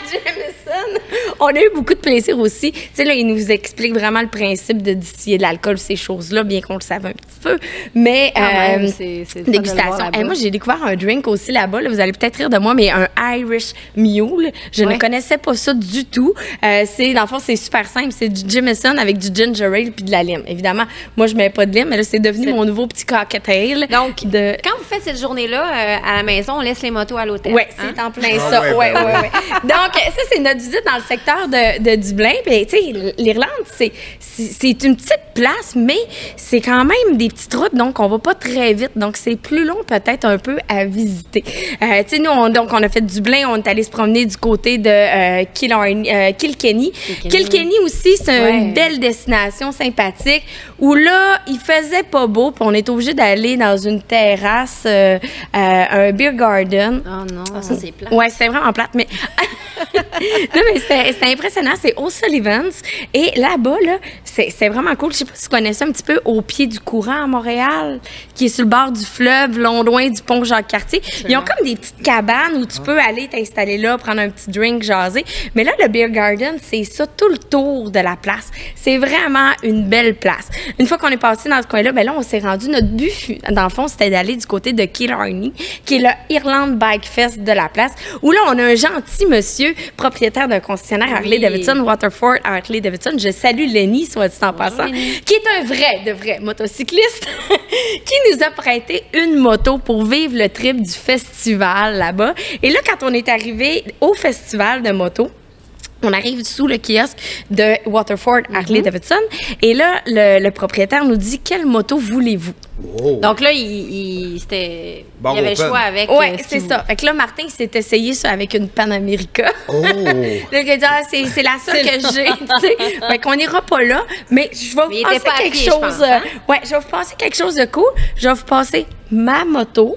Jameson, on a eu beaucoup de plaisir aussi. Tu sais, là, il nous explique vraiment le principe de distiller de l'alcool, ces choses-là, bien qu'on le savait un petit peu. Mais, même, c'est le fun de le voir dégustation. là-bas. Moi, j'ai découvert un drink aussi là-bas. Là, vous allez peut-être rire de moi, mais un Irish Mule. Je ne connaissais pas ça du tout. Dans le fond, c'est super simple. C'est du Jameson avec du ginger ale puis de la lime. Évidemment, moi, je mets pas de lime, mais là, c'est devenu mon nouveau petit cocktail. Donc, quand vous faites cette journée-là à la maison, on laisse les motos à l'hôtel. Oui, hein? c'est en plein ça. ouais. Donc, ça, c'est notre visite dans le secteur de Dublin. Puis, tu sais, l'Irlande, c'est une petite place, mais c'est quand même des petites routes, donc on va pas très vite. Donc, c'est plus long peut-être un peu à visiter. Tu sais, nous, on a fait Dublin, on est allé se promener du côté de Kilkenny. Kilkenny aussi, c'est une belle destination sympathique où là, il faisait pas beau, puis on est obligé d'aller dans une terrasse, un beer garden. Oh non. Ah, ça, c'est plat. Ouais, c'était vraiment plate, mais non, mais c'était impressionnant. C'est O'Sullivan's. Et là-bas, là, c'est vraiment cool. Je sais pas si vous connaissez un petit peu au pied du courant à Montréal, qui est sur le bord du fleuve, loin du pont Jacques-Cartier. Ils ont comme des petites cabanes où tu peux aller t'installer là, prendre un petit drink, jaser. Mais là, le Beer Garden, c'est ça tout le tour de la place. C'est vraiment une belle place. Une fois qu'on est passé dans ce coin-là, ben là, on s'est rendu. Notre but, dans le fond, c'était d'aller du côté de Killarney, qui est le Irland Bike Fest de la place, où là, on a un gentil monsieur propriétaire d'un concessionnaire Harley-Davidson, Waterford Harley-Davidson. Je salue Lenny, soit dit en passant, qui est un vrai motocycliste, qui nous a prêté une moto pour vivre le trip du festival là-bas. Et là, quand on est arrivé au festival de moto, on arrive sous le kiosque de Waterford Harley-Davidson et là, le propriétaire nous dit « Quelle moto voulez-vous? » Oh. Donc là, il y avait le choix avec... Oui, c'est ça. Fait que là, Martin, il s'est essayé ça avec une Panamérica. Oh! Là, il a dit, c'est la seule que j'ai, tu sais. Fait qu'on n'ira pas là, mais je vais vous passer quelque chose... ouais, je vais vous passer quelque chose de cool. Je vais vous passer ma moto,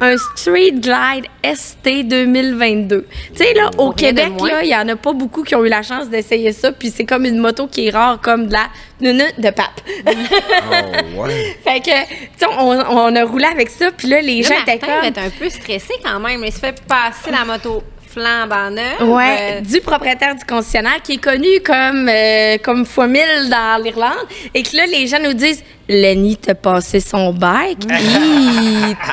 un Street Glide ST 2022. Tu sais, là, au Québec, là, il y en a pas beaucoup qui ont eu la chance d'essayer ça, puis c'est comme une moto qui est rare, comme de la de pape. Oh, ouais. Fait que, tu sais, on a roulé avec ça, puis là, les gens étaient comme... Martin va être un peu stressé quand même, il se fait passer la moto flambant neuve. Ouais, du propriétaire du concessionnaire qui est connu comme fois 1000 dans l'Irlande, et que là, les gens nous disent... Lenny t'a passé son bike.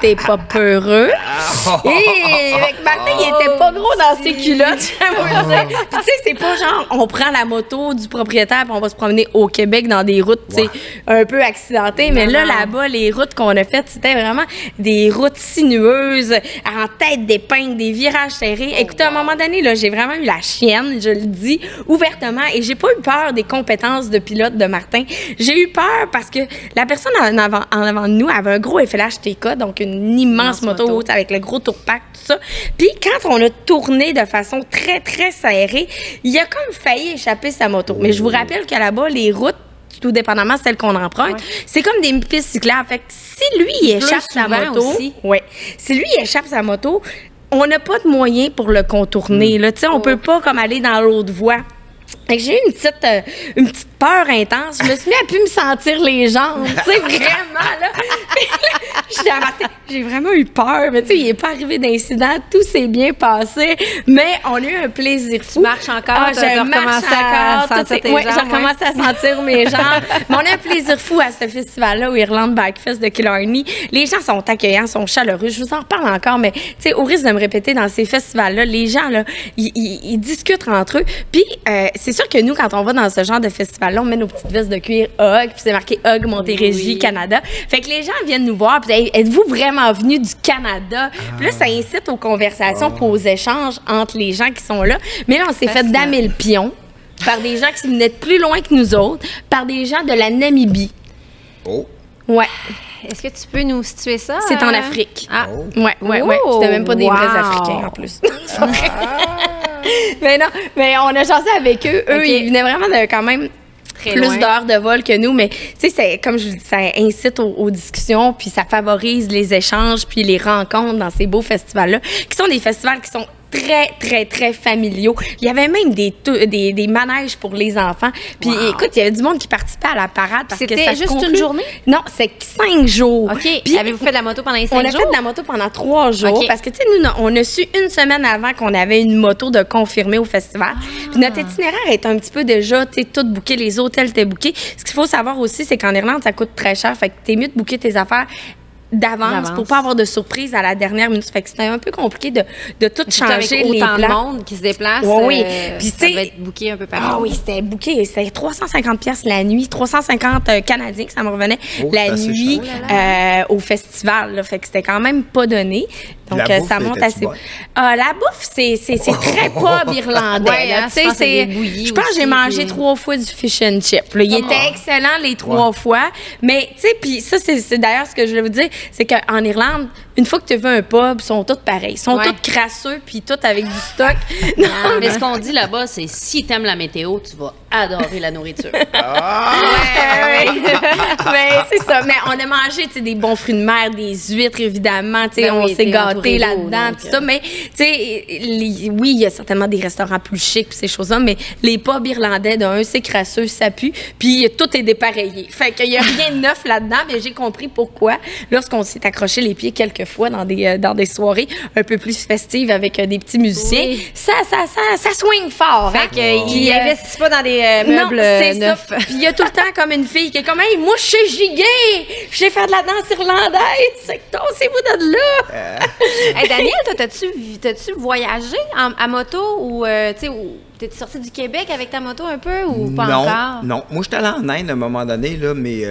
T'es pas peureux. Avec Martin, il était pas gros dans ses culottes. Puis tu sais, c'est pas genre, on prend la moto du propriétaire puis on va se promener au Québec dans des routes, tu sais, un peu accidentées. Mais là-bas, les routes qu'on a faites, c'était vraiment des routes sinueuses, en tête d'épingle, des virages serrés. Écoutez, à un moment donné, là, j'ai vraiment eu la chienne, je le dis ouvertement, et j'ai pas eu peur des compétences de pilote de Martin. J'ai eu peur parce que la personne en avant de nous avait un gros FLHTK, donc une immense moto avec le gros tourpack, tout ça. Puis quand on a tourné de façon très, très serrée, il a comme failli échapper sa moto. Mais je vous rappelle que là-bas, les routes, tout dépendamment de celles qu'on emprunte, c'est comme des pistes cyclables. Fait que si lui, il échappe sa moto... si lui, il échappe sa moto, on n'a pas de moyen pour le contourner. Là. Tu sais, on peut pas comme aller dans l'autre voie. Fait que j'ai eu une petite peur intense. Je me suis mis à plus me sentir les jambes. Tu sais, vraiment, là. J'ai vraiment eu peur. Mais tu sais, il n'est pas arrivé d'incident. Tout s'est bien passé. Mais on a eu un plaisir fou. Tu marches encore? Je marche encore. J'ai recommencé à sentir mes jambes. Mais on a un plaisir fou à ce festival-là, au Irlande Bike Fest de Killarney. Les gens sont accueillants, sont chaleureux. Je vous en reparle encore, mais tu sais, au risque de me répéter, dans ces festivals-là, les gens, là, ils discutent entre eux. Puis, c'est sûr que nous, quand on va dans ce genre de festival-là, on met nos petites vestes de cuir Hug, puis c'est marqué Hug Montérégie, Canada. Fait que les gens viennent nous voir, puis hey, êtes-vous vraiment venus du Canada? Puis là, ça incite aux conversations, puis aux échanges entre les gens qui sont là. Mais là, on s'est fait damer le pion par des gens qui venaient de plus loin que nous autres, par des gens de la Namibie. Oh! Ouais. Est-ce que tu peux nous situer ça? C'est en Afrique. Ah. Ouais. C'était même pas des vrais Africains, en plus. Mais non, mais on a chancé avec eux. Eux, ils venaient vraiment de quand même plus d'heures de vol que nous, mais tu sais, comme je vous dis, ça incite aux discussions, puis ça favorise les échanges, puis les rencontres dans ces beaux festivals-là, qui sont des festivals qui sont très, très, très familiaux. Il y avait même des manèges pour les enfants. Puis écoute, il y avait du monde qui participait à la parade parce que c'était juste une journée? Non, c'est 5 jours. OK. Puis avez-vous fait de la moto pendant les 5 jours? On a fait de la moto pendant 3 jours parce que, tu sais, nous, on a su une semaine avant qu'on avait une moto de confirmer au festival. Puis notre itinéraire est un petit peu déjà, tu sais, tout booké, les hôtels étaient bookés. Ce qu'il faut savoir aussi, c'est qu'en Irlande, ça coûte très cher. Fait que t'es mieux de booker tes affaires d'avance pour pas avoir de surprise à la dernière minute. Fait que c'était un peu compliqué de tout changer les plans. Autant de monde qui se déplace. Oui. Puis ça va être booké un peu partout. Ah oui, c'était booké. C'était 350 pièces la nuit, 350 Canadiens que ça me revenait la nuit au festival. Là. Fait que c'était quand même pas donné. Donc ça monte assez. La bouffe, c'est très pub irlandais. Je pense que j'ai mangé 3 fois du fish and chip. Là. Il était excellent les 3 fois. Mais tu sais, puis ça, c'est d'ailleurs ce que je voulais vous dire, c'est qu'en Irlande, une fois que tu veux un pub, ils sont tous pareils. Ils sont tous crasseux, puis tous avec du stock. Non, mais ce qu'on dit là-bas, c'est si t'aimes la météo, tu vas adorer la nourriture. Mais c'est ça. Mais on a mangé des bons fruits de mer, des huîtres, évidemment. On s'est gâtés là-dedans, tout ça. Mais oui, il y a certainement des restaurants plus chics, ces choses-là, mais les pubs irlandais, d'un, c'est crasseux, ça pue, puis tout est dépareillé. Fait qu'il n'y a rien de neuf là-dedans, mais j'ai compris pourquoi. Lorsqu'on s'est accroché les pieds quelques fois dans des soirées un peu plus festives avec des petits musiciens, ça swing fort. Fait qu'ils n'investissent pas dans des meubles neufs. Puis il y a tout le temps comme une fille qui est comme « Hey, moi, je suis giga! Je sais faire de la danse irlandaise! C'est que tossez-vous de là! » Hey, Daniel, toi, t'as-tu voyagé à moto ou, tu sais, T'es-tu sorti du Québec avec ta moto un peu ou pas encore? Non. Moi, j'étais allé en Inde à un moment donné, là, mais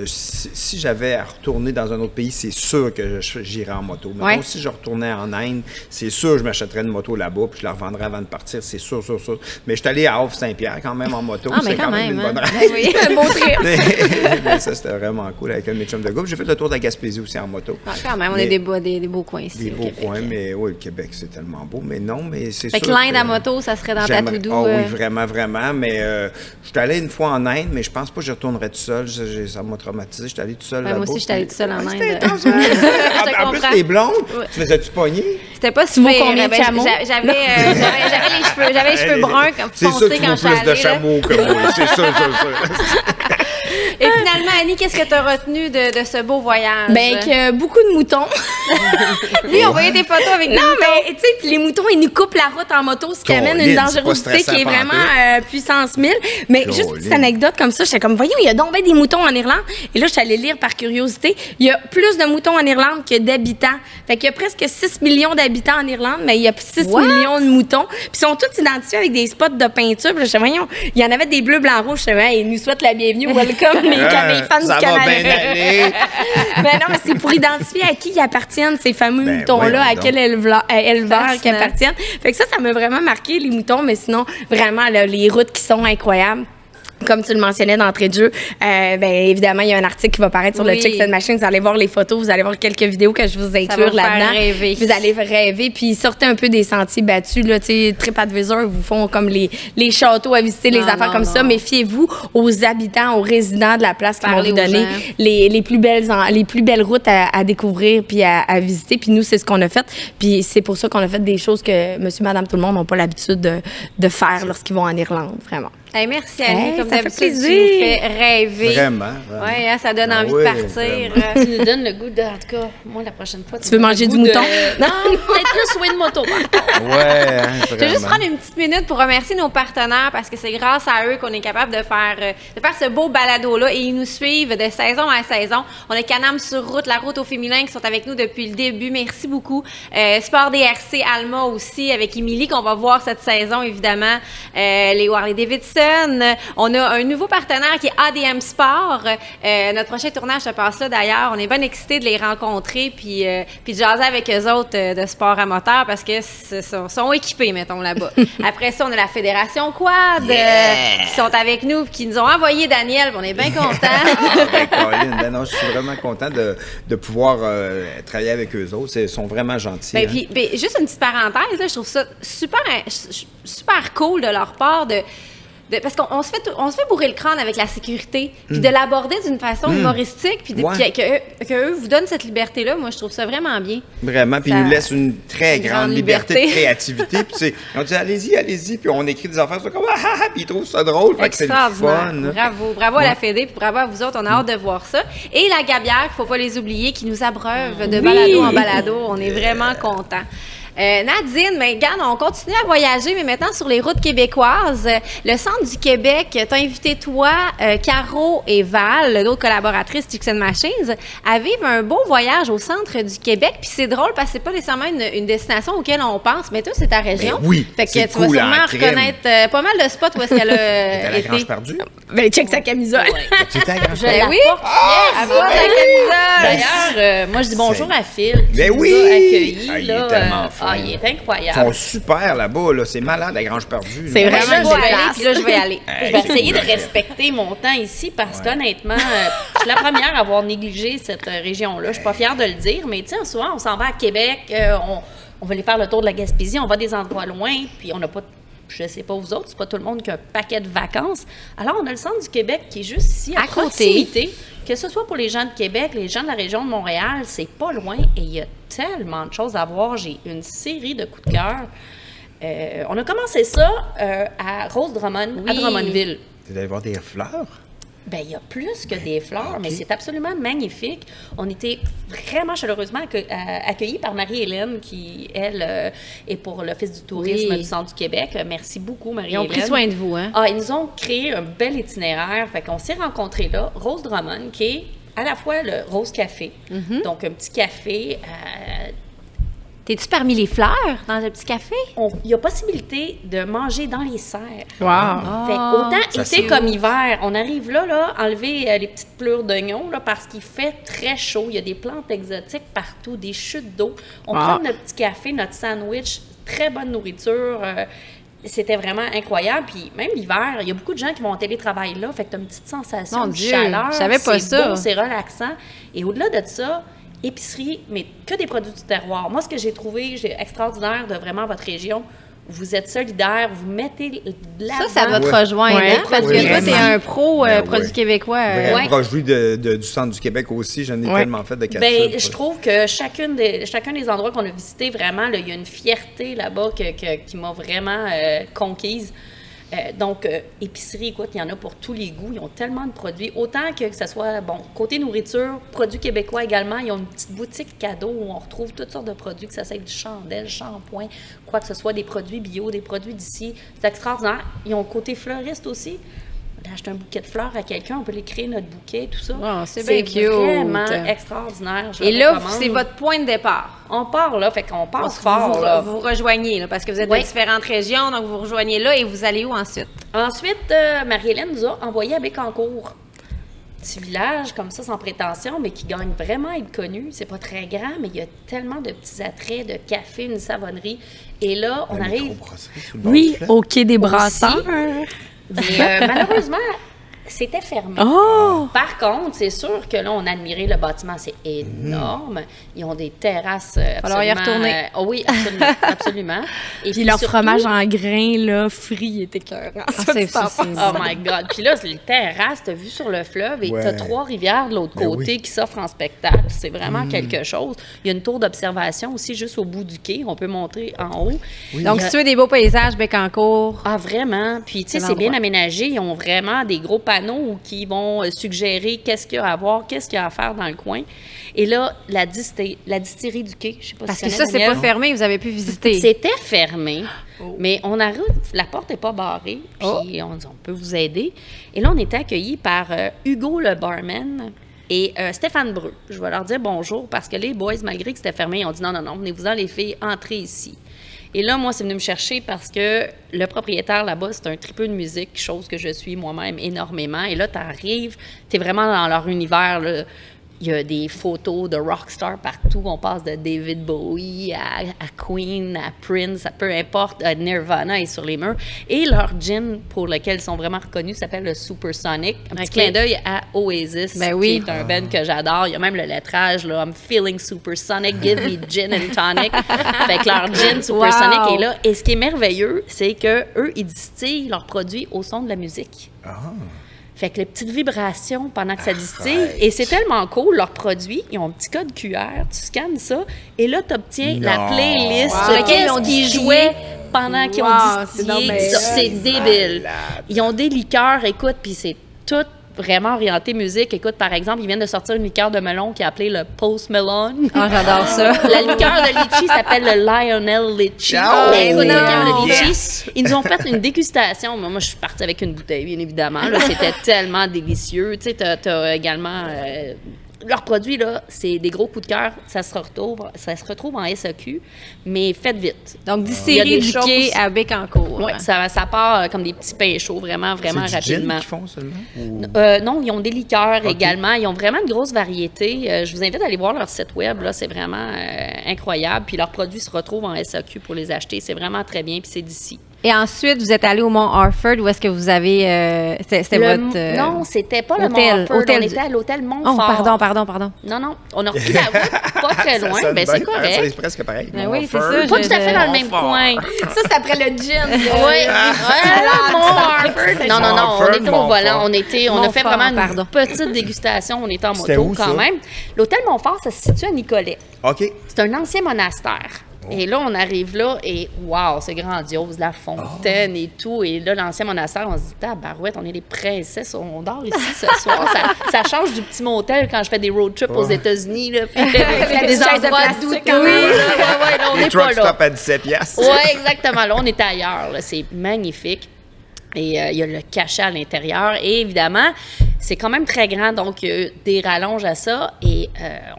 si j'avais à retourner dans un autre pays, c'est sûr que j'irais en moto. Mettons, si je retournais en Inde, c'est sûr que je m'achèterais une moto là-bas puis je la revendrais avant de partir, c'est sûr. Mais je suis allé à Havre-Saint-Pierre quand même en moto. Ah, mais c'est quand même une bonne ride. Oui, un beau trip. mais ça, c'était vraiment cool avec mes chums de groupe. J'ai fait le tour de la Gaspésie aussi en moto. Ah, quand même, on a des beaux coins ici. Des beaux coins, mais oui, le Québec, c'est tellement beau. Mais non, mais c'est sûr. Fait que l'Inde à moto, ça serait dans ta to-do. Ah oui, vraiment. Mais je suis allé une fois en Inde, mais je pense pas que je retournerais tout seul. Ça m'a traumatisé. J'étais allé tout seul là-bas. Moi aussi, j'étais allée tout seul en Inde. En plus, t'es blonde. Tu faisais-tu pogner? C'était pas si beau combien de chameaux? J'avais les cheveux bruns foncés quand je suis allée. C'est sûr que tu veux plus de chameaux que moi. C'est sûr. Et finalement, Annie, qu'est-ce que tu as retenu de ce beau voyage? Ben, que beaucoup de moutons. Lui, on voyait des photos avec des moutons. Non, mais tu sais, puis les moutons, ils nous coupent la route en moto, ce qui amène une dangerosité qui est vraiment puissance 1000. Mais juste une petite anecdote comme ça, j'étais comme, voyons, il y a donc bien des moutons en Irlande. Et là, je suis allée lire par curiosité. Il y a plus de moutons en Irlande que d'habitants. Fait qu'il y a presque 6 millions d'habitants en Irlande, mais il y a 6 millions de moutons. Puis ils sont tous identifiés avec des spots de peinture. Puis je sais, voyons, il y en avait des bleus, blancs, rouges. Je sais, ils nous souhaitent la bienvenue. Welcome, les fans du Canada. Ben non, mais c'est pour identifier à qui ils appartiennent, ces fameux moutons-là, à quel éleveur qui appartiennent. Fait que ça m'a vraiment marqué, les moutons, mais sinon, vraiment, là, les routes qui sont incroyables. Comme tu le mentionnais d'entrée de jeu, ben évidemment, il y a un article qui va paraître sur le Chicks and Machines. Vous allez voir les photos, vous allez voir quelques vidéos que je vous inclure là-dedans. Vous allez rêver, puis sortez un peu des sentiers battus. Là, TripAdvisor vous font comme les châteaux à visiter, les affaires comme ça. Mais fiez-vous aux habitants, aux résidents de la place qui vont vous donner les plus belles routes à découvrir puis à visiter. Puis nous, c'est ce qu'on a fait. Puis c'est pour ça qu'on a fait des choses que monsieur, madame, tout le monde n'ont pas l'habitude de faire lorsqu'ils vont en Irlande, vraiment. Hey, merci Annie, comme d'habitude, tu nous fais rêver. Vraiment. Oui, hein, ça donne envie de partir. Tu nous donnes le goût de, en tout cas, moi la prochaine fois. Tu veux manger du mouton? Non, peut-être plus louer de moto. Je vais juste prendre une petite minute pour remercier nos partenaires parce que c'est grâce à eux qu'on est capable de faire ce beau balado-là et ils nous suivent de saison à saison. On a Can-Am sur route, la route au féminin qui sont avec nous depuis le début. Merci beaucoup. Sport DRC Alma aussi avec Émilie qu'on va voir cette saison évidemment. Les Harley-Davidson. On a un nouveau partenaire qui est ADM Sport. Notre prochain tournage se passe là d'ailleurs. On est bien excités de les rencontrer puis de jaser avec eux autres de sport à moteur parce que sont équipés, mettons, là-bas. Après ça, on a la Fédération Quad qui sont avec nous qui nous ont envoyé Daniel. On est bien contents. Non, je suis vraiment content de pouvoir travailler avec eux autres. Ils sont vraiment gentils. Puis, juste une petite parenthèse, là, je trouve ça super cool de leur part parce qu'on se fait bourrer le crâne avec la sécurité, puis de l'aborder d'une façon humoristique, puis qu'eux vous donnent cette liberté-là, moi, je trouve ça vraiment bien. Vraiment, puis ils nous laissent une très grande liberté de créativité. Puis on dit allez-y, puis on écrit des affaires, c'est comme puis ils trouvent ça drôle, fait que c'est le fun. Bravo à la Fédé, puis bravo à vous autres, on a hâte de voir ça. Et la Gabière, il ne faut pas les oublier, qui nous abreuve de balado en balado, on est vraiment contents. Nadine, mais regarde, on continue à voyager, mais maintenant sur les routes québécoises. Le Centre du Québec t'a invité, toi, Caro et Val, d'autres collaboratrices Chicks and Machines, à vivre un beau voyage au centre du Québec. Puis c'est drôle parce que c'est pas nécessairement une destination auquel on pense, mais toi, c'est ta région. Ben oui, fait que tu vas sûrement reconnaître pas mal de spots où est-ce qu'elle a été. La Grange perdue? Ben, check sa camisole. Tu étais à la Grange perdue? Oui, elle porte la camisole. D'ailleurs, moi, je dis bonjour à Phil. Ben oui! Accueilli, il est tellement fort. Il est incroyable. Ils sont super là-bas, là. C'est malade, la Grange perdue. C'est vraiment beau. Là, je vais y aller. Je vais essayer de respecter mon temps ici parce qu'honnêtement, je suis la première à avoir négligé cette région-là. Je suis pas fière de le dire, mais tu sais, souvent, on s'en va à Québec, on va aller faire le tour de la Gaspésie, on va des endroits loin, puis on n'a pas... Je sais pas vous autres, c'est pas tout le monde qui a un paquet de vacances. Alors, on a le centre du Québec qui est juste ici, à proximité. Que ce soit pour les gens de Québec, les gens de la région de Montréal, c'est pas loin et il y a tellement de choses à voir. J'ai une série de coups de cœur. On a commencé ça à Rose Drummond, à Drummondville. Vous allez voir des fleurs? Bien, il y a plus que des fleurs, mais c'est absolument magnifique. On était vraiment chaleureusement accueillis par Marie-Hélène, qui, elle, est pour l'Office du tourisme du Centre du Québec. Merci beaucoup, Marie-Hélène. Ils ont pris soin de vous, hein? Ils nous ont créé un bel itinéraire. Fait qu'on s'est rencontrés là. Rose Drummond, qui est à la fois le Rose Café, donc un petit café T'es-tu parmi les fleurs dans le petit café? Il y a possibilité de manger dans les serres. Wow! Fait autant été comme hiver, on arrive là, enlever les petites pleurs d'oignons, là, parce qu'il fait très chaud. Il y a des plantes exotiques partout, des chutes d'eau. On prend notre petit café, notre sandwich, très bonne nourriture. C'était vraiment incroyable. Puis même l'hiver, il y a beaucoup de gens qui vont en télétravail là. Fait que tu as une petite sensation de chaleur. Je savais pas ça. C'est beau, c'est relaxant. Et au-delà de ça, épicerie, mais que des produits du terroir. Moi, ce que j'ai trouvé extraordinaire de vraiment votre région, vous êtes solidaire, vous mettez de l'avant. Ça va te rejoindre, hein? Parce que toi, t'es un pro produit québécois. Proche du centre du Québec aussi, j'en ai tellement fait de capsules. Je trouve que chacun des endroits qu'on a visités, vraiment, il y a une fierté là-bas qui m'a vraiment conquise. Donc, épicerie, écoute, il y en a pour tous les goûts. Ils ont tellement de produits. Autant que ce soit, côté nourriture, produits québécois également. Ils ont une petite boutique cadeau où on retrouve toutes sortes de produits, que ça soit du chandelle, shampoing, quoi que ce soit, des produits bio, des produits d'ici. C'est extraordinaire. Ils ont côté fleuriste aussi. Acheter un bouquet de fleurs à quelqu'un, on peut les créer notre bouquet, tout ça. Oh, c'est vraiment extraordinaire. Et là, c'est votre point de départ. On part là, fait qu'on passe fort. Vous rejoignez, là, parce que vous êtes de différentes régions, donc vous rejoignez là et vous allez où ensuite? Ensuite, Marie-Hélène nous a envoyé à Bécancour. Petit village comme ça, sans prétention, mais qui gagne vraiment à être connu. C'est pas très grand, mais il y a tellement de petits attraits, de café, une savonnerie. Et là, on arrive... Oui, au quai des Brasseurs. Mais malheureusement, c'était fermé. Oh! Par contre, c'est sûr que là, on a admiré le bâtiment, c'est énorme. Ils ont des terrasses alors y retourner. Oui, absolument. absolument. Et puis leur surtout, fromage en grains, là, frit, était écœurant. Oh my God! Puis là, les terrasses, t'as vu sur le fleuve et t'as Trois-Rivières de l'autre côté qui s'offrent en spectacle. C'est vraiment quelque chose. Il y a une tour d'observation aussi juste au bout du quai. On peut monter en haut. Oui. Donc, si tu veux des beaux paysages, Bécancour. Ah, vraiment. Puis, tu sais, c'est bien aménagé. Ils ont vraiment des gros panneaux qui vont suggérer qu'est-ce qu'il y a à voir, qu'est-ce qu'il y a à faire dans le coin. Et là, la distillerie du quai, je sais pas parce si que ça, c'est pas fermé, vous avez pu visiter. C'était fermé, mais on arrive, la porte n'est pas barrée, puis on peut vous aider. Et là, on était accueillis par Hugo le barman et Stéphane Breu. Je vais leur dire bonjour parce que les boys, malgré que c'était fermé, ils ont dit non, venez-vous-en les filles, entrez ici. Et là, moi, c'est venu me chercher parce que le propriétaire là-bas, c'est un tripeux de musique, chose que je suis moi-même énormément. Et là, tu arrives, tu es vraiment dans leur univers, là. Il y a des photos de rockstars partout. On passe de David Bowie à Queen, à Prince, peu importe. Nirvana est sur les murs. Et leur gin, pour lequel ils sont vraiment reconnus, s'appelle le Supersonic. Un petit clin d'œil à Oasis, qui est un band que j'adore. Il y a même le lettrage, là, I'm feeling supersonic, give me gin and tonic. Fait que leur gin Supersonic est là. Et ce qui est merveilleux, c'est qu'eux, ils distillent leurs produits au son de la musique. Fait que les petites vibrations pendant que ça distille. Et c'est tellement cool, leurs produits. Ils ont un petit code QR, tu scannes ça, et là, tu obtiens la playlist sur laquelle ils jouaient pendant qu'ils ont distillé. C'est débile. Ils ont des liqueurs, écoute, puis c'est tout vraiment orienté musique. Écoute, par exemple, ils viennent de sortir une liqueur de melon qui est appelée le Post Melon. Ah, j'adore ça. La liqueur de litchi s'appelle le Lionel Litchi. Écoute, la liqueur de litchi, ils nous ont fait une dégustation. Moi, je suis partie avec une bouteille, bien évidemment. C'était tellement délicieux. Tu sais, t'as également... leurs produits, là, c'est des gros coups de cœur. Ça se retrouve en SAQ, mais faites vite. Donc, distillerie du quai à Bécancour. Oui, ça part comme des petits pains chauds, vraiment rapidement. C'est du gin qu'ils font seulement? Non, ils ont des liqueurs également. Ils ont vraiment une grosse variété. Je vous invite à aller voir leur site web. Là, c'est vraiment incroyable. Puis leurs produits se retrouvent en SAQ pour les acheter. C'est vraiment très bien. Puis c'est d'ici. Et ensuite, vous êtes allé au Mont Harford, où est-ce que vous avez... c'était votre... Non, c'était pas le Mont Harford. On était à l'hôtel Montfort. Oh, pardon. Non, on a repris la route pas très loin. Ben c'est correct. C'est presque pareil. Ben oui, c'est ça. Pas tout à fait dans le même coin. Ça, c'est après le gin. Oui, Mont Harford. Non, on était au volant. On a fait vraiment une petite dégustation. On était en moto quand même. L'hôtel Montfort, ça se situe à Nicolet. OK. C'est un ancien monastère. Et là, on arrive là et wow, c'est grandiose, la fontaine et tout. Et là, l'ancien monastère, on se dit, tabarouette, on est les princesses, on dort ici ce soir. Ça change du petit motel quand je fais des road trips aux États-unis. Là, puis des endroits douteux. Là, on n'est pas là. Stop à 17 piastres. Oui, exactement. Là, on est ailleurs. Là. C'est magnifique. Et il y a le cachet à l'intérieur. Et évidemment, c'est quand même très grand, donc des rallonges à ça. Et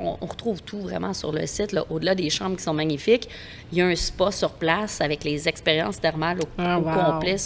on retrouve tout vraiment sur le site, là, au-delà des chambres qui sont magnifiques. Il y a un spa sur place avec les expériences thermales au complet.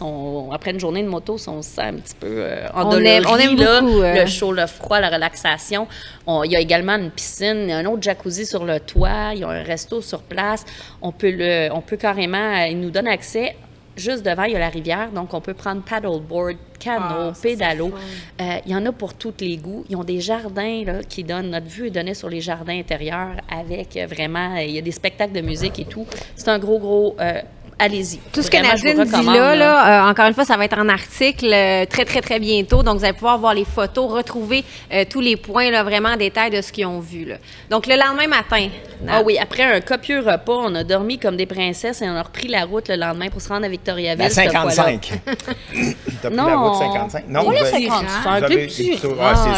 Après une journée de moto, on se sent un petit peu endolori. On aime beaucoup. Le chaud, le froid, la relaxation. Il y a également une piscine, un autre jacuzzi sur le toit. Il y a un resto sur place. On peut carrément... il nous donne accès. Juste devant, il y a la rivière, donc on peut prendre paddleboard, canot, pédalo. Il y en a pour tous les goûts. Ils ont des jardins là, qui donnent... Notre vue est donnée sur les jardins intérieurs avec vraiment... Il y a des spectacles de musique et tout. C'est un gros... allez-y. Tout ce que Nadine dit là, encore une fois, ça va être en article très, très, très bientôt. Donc, vous allez pouvoir voir les photos, retrouver tous les points là, vraiment en détail de ce qu'ils ont vu. Là. Donc, le lendemain matin. Ah oui, après un copieux repas, on a dormi comme des princesses et on a repris la route le lendemain pour se rendre à Victoriaville. À 55. T'as pris la route 55? Non, pas 55. C'est un peu plus. C'est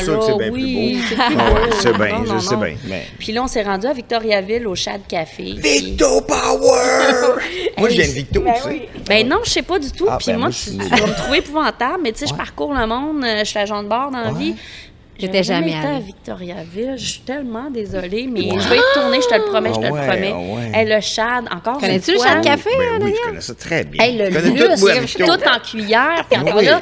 sûr que c'est bien plus beau. C'est bien, je sais bien. Puis là, on s'est rendu à Victoriaville au Shad Café. Victo Power! Moi, je viens de Victo, tu sais. Ben non, je sais pas du tout. Puis moi, tu vas me trouver épouvantable, mais tu sais, je parcours le monde, je suis agent de bord dans la vie. J'étais jamais allée à Victoriaville. Je suis tellement désolée, mais je vais y retourner, je te le promets, je te le promets. Hey, le Shad, encore une fois. Connais-tu le Shad Café, oui, je connais ça très bien. Hey, le lustre, tout en cuillère. Puis encore là,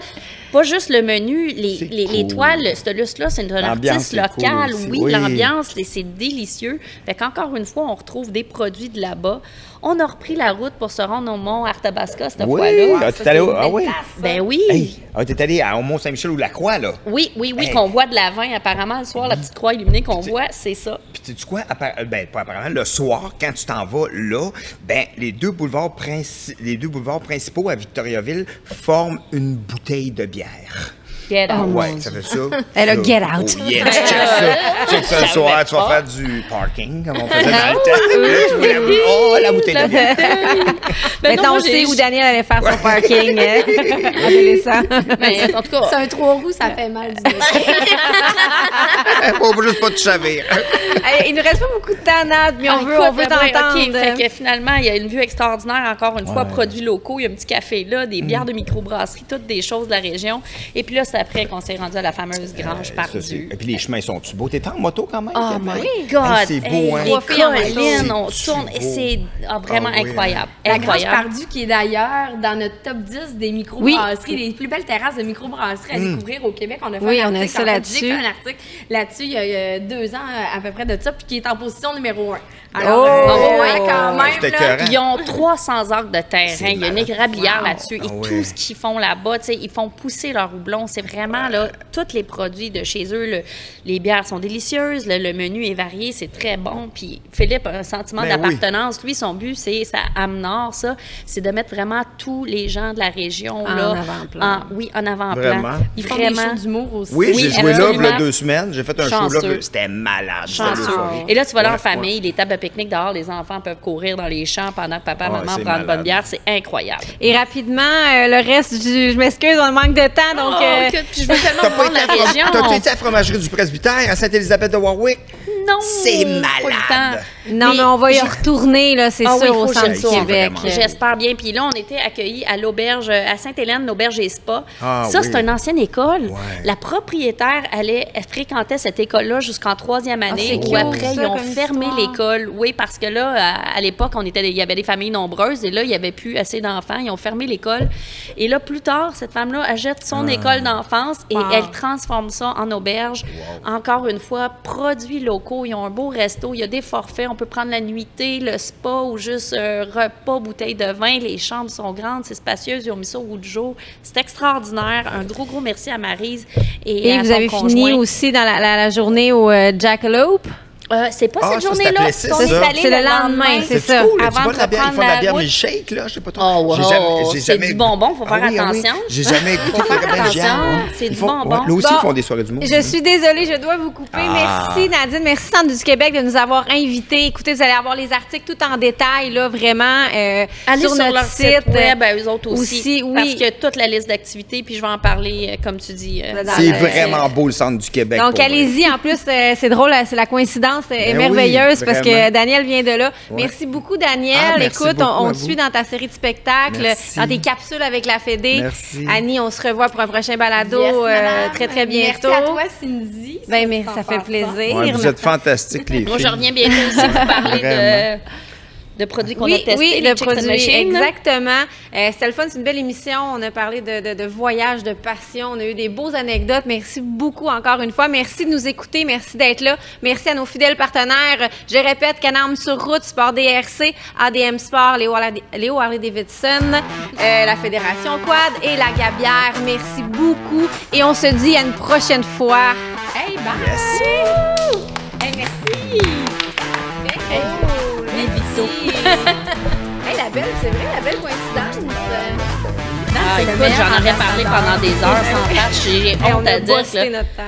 pas juste le menu, les toiles, ce lustre-là, c'est un artiste local. Oui, l'ambiance, c'est délicieux. Fait qu'encore une fois, on retrouve des produits de là-bas. On a repris la route pour se rendre au mont Arthabasca cette fois-là. T'es allé oui? Ben oui. Hey, t'es allé au mont Saint-Michel ou la Croix, là? Oui, qu'on voit de l'avant. Apparemment, le soir, la petite croix illuminée qu'on voit, c'est ça. Puis sais-tu quoi? Ben, pas apparemment, le soir, quand tu t'en vas là, ben, les deux boulevards principaux à Victoriaville forment une bouteille de bière. Get out. Ouais, ça fait ça. Elle a get out. Oh, yeah, tu check ça le soir, tu vas faire du parking, comme on faisait dans le temps. La bouteille de bière. Maintenant, on sait où Daniel allait faire son parking adolescent. Mais en tout cas, c'est un 3 roues, ça fait mal. Faut juste pas te chavir. Il nous reste pas beaucoup de temps, Nad, mais on veut t'entendre. OK, fait que finalement, il y a une vue extraordinaire, encore une fois, produits locaux. Il y a un petit café là, des bières de microbrasserie, toutes des choses de la région. Et puis là, c'est après qu'on s'est rendu à la fameuse Grange perdue. Et puis les chemins sont-tu beaux? T'es en moto quand même? Oh my God! C'est beau, hein? Les collines, on tourne, et c'est vraiment incroyable. La Grange perdue qui est d'ailleurs dans notre top 10 des microbrasseries, les plus belles terrasses de microbrasseries à découvrir au Québec. On a fait un article là-dessus il y a 2 ans à peu près de ça, puis qui est en position numéro 1. Alors, quand même, ils ont 300 acres de terrain. Il y a une érablière là-dessus. Et tout ce qu'ils font là-bas, ils font pousser leur houblon. C'est vraiment, là, tous les produits de chez eux. Les bières sont délicieuses. Le menu est varié. C'est très bon. Puis Philippe a un sentiment d'appartenance. Lui, son but, c'est ça, Amenor, ça, c'est de mettre vraiment tous les gens de la région là, en avant-plan. En avant-plan. Ils font des shows d'humour aussi. Oui, j'ai joué là il y a 2 semaines. J'ai fait un show là. C'était malade. Et là, tu vas là en famille, les tables de pique-nique dehors, les enfants peuvent courir dans les champs pendant que papa et maman prennent une bonne bière. C'est incroyable. Et rapidement, le reste je m'excuse, on manque de temps. Donc, je veux tellement voir la région. T'as-tu été à la fromagerie du Presbytère à Sainte-Élisabeth de Warwick? Non. C'est malade. Non, mais on va y retourner, là, c'est sûr, au centre du Québec. J'espère bien. Puis là, on était accueillis à l'auberge, à Sainte-Hélène, l'auberge et spa. C'est une ancienne école. La propriétaire fréquentait cette école-là jusqu'en 3e année, où après, ils ont fermé l'école. Oui, parce que là, à l'époque, il y avait des familles nombreuses, et là, il n'y avait plus assez d'enfants. Ils ont fermé l'école. Et là, plus tard, cette femme-là achète son école d'enfance et elle transforme ça en auberge. Encore une fois, produits locaux. Ils ont un beau resto. Il y a des forfaits. On peut prendre la nuitée, le spa ou juste repas, bouteille de vin. Les chambres sont grandes, c'est spacieux. Ils ont mis ça au bout du jour. C'est extraordinaire. Un gros merci à Maryse et à vous son avez conjoint. fini aussi dans la journée au Jackalope. C'est pas cette journée-là. C'est le lendemain, c'est ça. Cool. Avant de ils font la bière route. milkshake, là, je sais pas trop. C'est du bonbon, faut faire attention. J'ai jamais goûté la bière. C'est du bonbon. Nous aussi, ils font des soirées du monde. Je suis désolée, je dois vous couper. Merci Nadine, merci Centre du Québec de nous avoir invités. Écoutez, vous allez avoir les articles tout en détail, là, vraiment, allez sur notre leur site web, eux autres aussi, oui. parce que toute la liste d'activités, puis je vais en parler, comme tu dis. C'est vraiment beau, le Centre du Québec. Donc, allez-y. En plus, c'est drôle, c'est la coïncidence. coïncidence est merveilleuse parce que Daniel vient de là. Ouais. Merci beaucoup, Daniel. Merci Écoute, beaucoup on te suit dans ta série de spectacles, dans tes capsules avec la Fédé. Merci. Annie, on se revoit pour un prochain balado très, très bientôt. Merci à toi, Cindy. Mais ça fait plaisir. Ouais, vous êtes fantastiques, les filles. Moi, je reviens bientôt aussi vous parler de produits qu'on a testés. Oui, les de Chicks and produits, Machines. exactement. C'était le fun, c'est une belle émission. On a parlé de voyage, de passion. On a eu des beaux anecdotes. Merci beaucoup encore une fois. Merci de nous écouter. Merci d'être là. Merci à nos fidèles partenaires. Je répète, Can-Am sur route, Sport DRC, ADM Sport, Léo Harley-Davidson, la Fédération Quad et la Gabière. Merci beaucoup. Et on se dit à une prochaine fois. Hey, bye! Yes. Hey, merci! Hey, c'est vrai, la belle coïncidence. Écoute, j'en aurais parlé pendant des heures sans tâche. J'ai honte à dire. Notre temps.